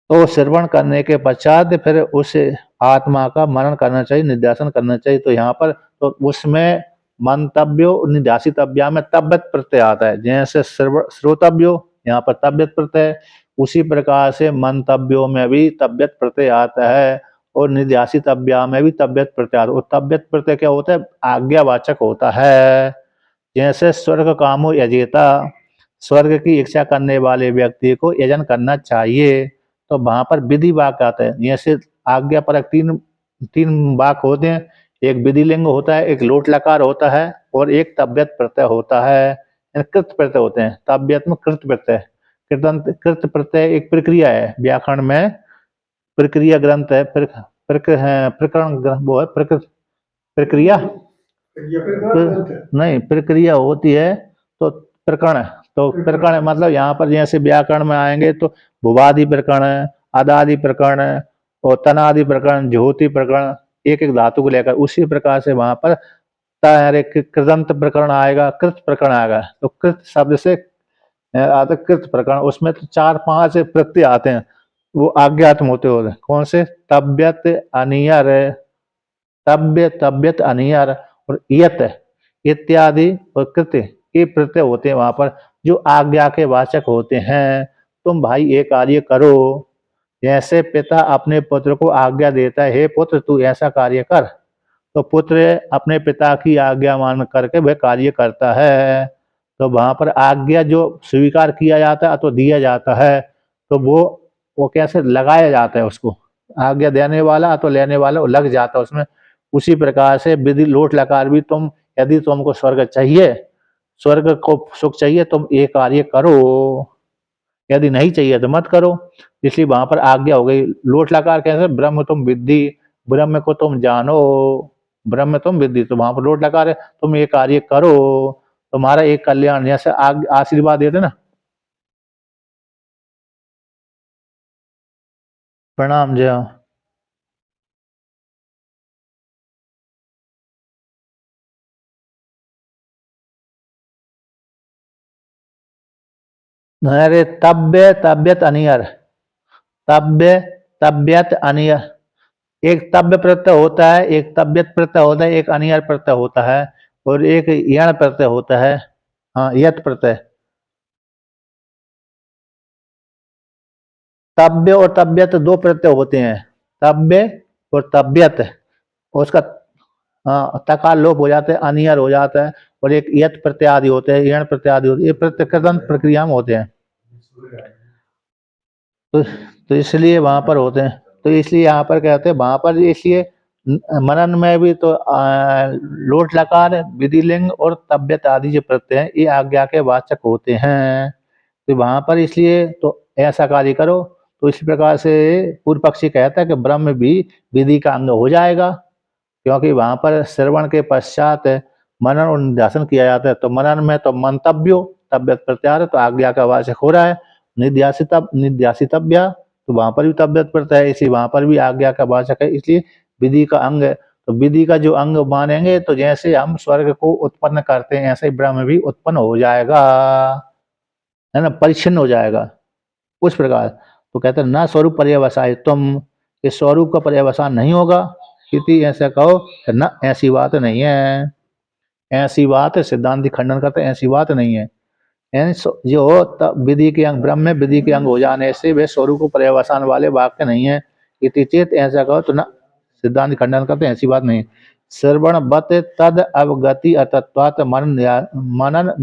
तो श्रवण करने के पश्चात फिर उस आत्मा का मनन करना चाहिए, निध्यासन करना चाहिए। तो यहाँ पर तो उसमें मंतव्यो निध्यासितव्या में तब्यत प्रत्यय आता है, जैसे श्रोतव्यो यहाँ पर तब्यत प्रत्यय, उसी प्रकार से मंतव्यों में भी तब्यत प्रत्यय आता है और निध्यासितव्या में भी तब्यत प्रत्यय आता है। और तब्यत प्रत्यय क्या होता है, आज्ञावाचक होता है। जैसे स्वर्ग कामो यजेता, स्वर्ग की इच्छा करने वाले व्यक्ति को यजन करना चाहिए, तो वहां पर विधि वाक्य आता है। जैसे आज्ञा परक तीन तीन वाक्य होते हैं, एक विधि लिंग होता है, एक लोट लकार होता है और एक तब्यत प्रत्यय होता है, यानी कृत प्रत्यय होते हैं। तब्यत में कृत प्रत्यय, कृत प्रत्यय एक प्रक्रिया है, व्याकरण में प्रक्रिया ग्रंथ है, प्रकरण वो है प्रक्रिया नहीं, प्रक्रिया होती है तो प्रकरण। तो प्रकरण मतलब यहाँ पर जैसे व्याकरण में आएंगे तो भुवादि प्रकरण, अदादि प्रकरण और तनादि प्रकरण, ज्योति प्रकरण, एक एक धातु को लेकर, उसी प्रकार से वहां पर कृदंत प्रकरण आएगा, कृत प्रकरण आएगा। तो कृत शब्द से आता कृत प्रकरण, उसमें तो 4-5 प्रत्यय आते हैं, वो आज्ञात्म होते हैं। कौन से, तब्यत अनियर, तब्यत अनियर और यत इत्यादि और कृत्य, ये प्रत्यय होते हैं वहां पर जो आज्ञा के वाचक होते हैं। तुम भाई ये कार्य करो, जैसे पिता अपने पुत्र को आज्ञा देता है, हे पुत्र तू ऐसा कार्य कर, तो पुत्र अपने पिता की आज्ञा मान करके वह कार्य करता है। तो वहां पर आज्ञा जो स्वीकार किया जाता है तो दिया जाता है, तो वो कैसे लगाया जाता है उसको, आज्ञा देने वाला तो लेने वाला लग जाता है उसमें। उसी प्रकार से विधि लोट लकार भी, तुम यदि तुमको स्वर्ग चाहिए, स्वर्ग को सुख चाहिए, तुम ये कार्य करो, यदि नहीं चाहिए तो मत करो। इसलिए वहां पर आज्ञा हो गई। लोट लकार कैसे, ब्रह्म तुम विद्धि, ब्रह्म को तुम जानो, ब्रह्म तुम विद्धि, तो वहां पर लोट लकार है, तुम ये कार्य करो, तुम्हारा एक कल्याण, जैसे आशीर्वाद देते ना। प्रणाम जय। अरे तब्यत अनियर, तब्य तब्यत अनियर, एक तब्य प्रत्यय होता है, एक तब्यत प्रत्यय होता है, एक अनियर प्रत्यय होता है और एक यण प्रत्यय होता है। हाँ, यत प्रत्यय। तब्य और तब्यत दो प्रत्यय होते हैं, तब्य और तब्यत, उसका हाँ तकार लोप हो जाता है, अनियर हो जाता है, और एक यत प्रत्यय आदि होते हैं, यण प्रत्यय आदि होते हैं, ये प्रत्यय कृदंत प्रक्रिया में होते हैं। तो इसलिए वहां पर होते हैं, तो इसलिए यहाँ पर कहते हैं वहां पर, इसलिए मनन में भी तो लोट लकार विधि लिंग और तब्यत आदि जो प्रत्यय हैं ये आज्ञा के वाचक होते हैं। तो वहां पर इसलिए तो ऐसा कार्य करो। तो इसी प्रकार से पूर्व पक्षी कहता है कि ब्रह्म भी विधि का अंग हो जाएगा, क्योंकि वहां पर श्रवण के पश्चात मनन और निध्यासन किया जाता है। तो मनन में तो मंतव्यो तब्यत प्रत्यार, तो आज्ञा का वाचक हो रहा है, निध्यासितव्या, तो वहां पर भी तब्यत प्रत्यय है, इसलिए वहां पर भी आज्ञा का वाचक है, इसलिए विधि का अंग है। तो विधि का जो अंग मानेंगे, तो जैसे हम स्वर्ग को उत्पन्न करते हैं ऐसे ही ब्रह्म भी उत्पन्न हो जाएगा, है ना, परिच्छिन्न हो जाएगा उस प्रकार। तो कहते हैं ना स्वरूप पर्यवसाय तुम, इस स्वरूप का पर्यवसान नहीं होगा, किसी ऐसा कहो ना, ऐसी बात नहीं है, ऐसी बात सिद्धांत खंडन करते हैं, ऐसी बात नहीं है। जो विधि के अंग, ब्रह्म में विधि के अंग हो जाने से वे स्वरूप को पर्यवसान वाले वाक्य नहीं है, इति चेत ऐसा कहो तो ना, सिद्धांत खंडन करते हैं, ऐसी बात नहीं। श्रवण बत तद अवगति अतत्वात मनन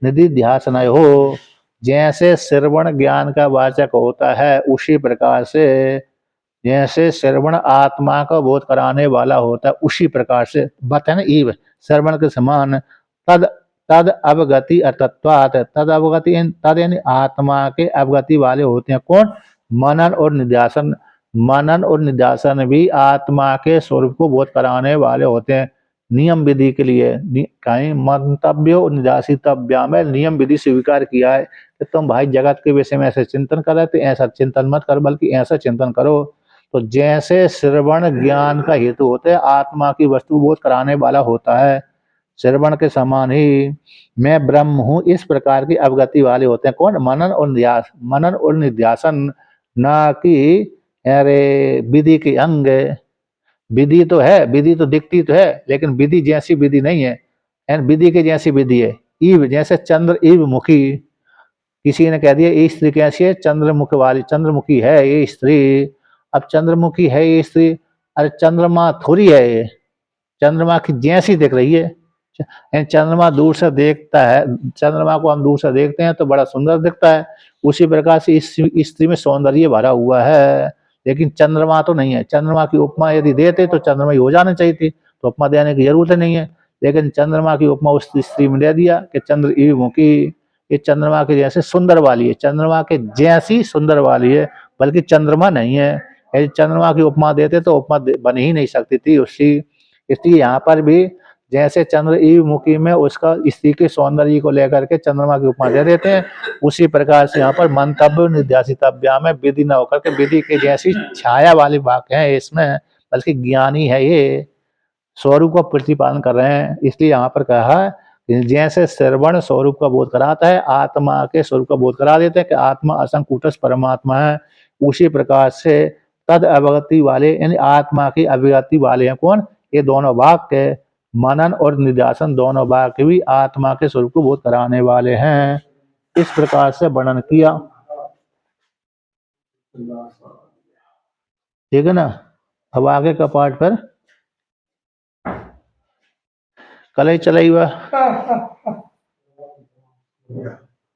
निधिध्यासन हो, जैसे श्रवण ज्ञान का वाचक होता है, उसी प्रकार से जैसे श्रवण आत्मा का बोध कराने वाला होता है, उसी प्रकार से बात है ना, ईव श्रवण के समान। तद तद अवगति अतत्वात, तद अवगति तद यानी आत्मा के अवगति वाले होते हैं कौन? मनन और निध्यासन। मनन और निध्यासन भी आत्मा के स्वरूप को बोध कराने वाले होते हैं। नियम विधि के लिए कहीं मंतव्य और निध्यासितव्या में नियम विधि स्वीकार किया है कि तुम भाई जगत के विषय में ऐसे चिंतन कर रहे थे, ऐसा चिंतन मत कर, बल्कि ऐसा चिंतन करो। तो जैसे श्रवण ज्ञान का हेतु होता है, आत्मा की वस्तु बोध कराने वाला होता है, श्रवण के समान ही मैं ब्रह्म हूँ, इस प्रकार की अवगति वाले होते हैं कौन? मनन और निध्यास। मनन और निध्यासन, ना कि अरे विधि के अंग। विधि तो है, विधि तो दिखती तो है, लेकिन विधि जैसी विधि नहीं है, एंड विधि के जैसी विधि है। ईव जैसे चंद्र ईव मुखी, किसी ने कह दिया ये स्त्री कैसी है? चंद्रमुख वाली, चंद्रमुखी है ये स्त्री। अब चंद्रमुखी है ये स्त्री, अरे चंद्रमा थोड़ी है ये, चंद्रमा की जैसी दिख रही है। चंद्रमा दूर से देखता है, चंद्रमा को हम दूर से देखते हैं तो बड़ा सुंदर दिखता है, उसी प्रकार से इस स्त्री में सौंदर्य भरा हुआ है, लेकिन चंद्रमा तो नहीं है। चंद्रमा की उपमा यदि देते तो चंद्रमा ही हो जाना चाहिए थी, तो उपमा देने की जरूरत नहीं है, लेकिन चंद्रमा की उपमा उस स्त्री में दे दिया कि चंद्र मुखी, ये चंद्रमा के जैसे सुंदर वाली है, चंद्रमा के जैसी सुंदर वाली है, बल्कि चंद्रमा नहीं है। यदि चंद्रमा की उपमा देते तो उपमा बन ही नहीं सकती थी उसकी। इसलिए यहाँ पर भी जैसे चंद्र मुखी में उसका स्त्री के सौंदर्य को लेकर के चंद्रमा की उपमा दे देते हैं, उसी प्रकार से यहाँ पर मंतव्य निध्यासितव्या में विधि न होकर के विधि के जैसी छाया वाली वाक्य है इसमें, बल्कि ज्ञानी है ये, स्वरूप का प्रतिपादन कर रहे हैं। इसलिए यहाँ पर कहा जैसे श्रवण स्वरूप का बोध कराता है, आत्मा के स्वरूप का बोध करा देते हैं कि आत्मा असंकुटस्थ परमात्मा है, उसी प्रकार से तद अवगति वाले यानी आत्मा की अभिगति वाले हैं कौन? ये दोनों वाक्य, मनन और निध्यासन दोनों वाक्य भी आत्मा के स्वरूप को बोध कराने वाले हैं। इस प्रकार से वर्णन किया, ठीक है ना। अब आगे का पाठ पर कल ही चलाई हुआ।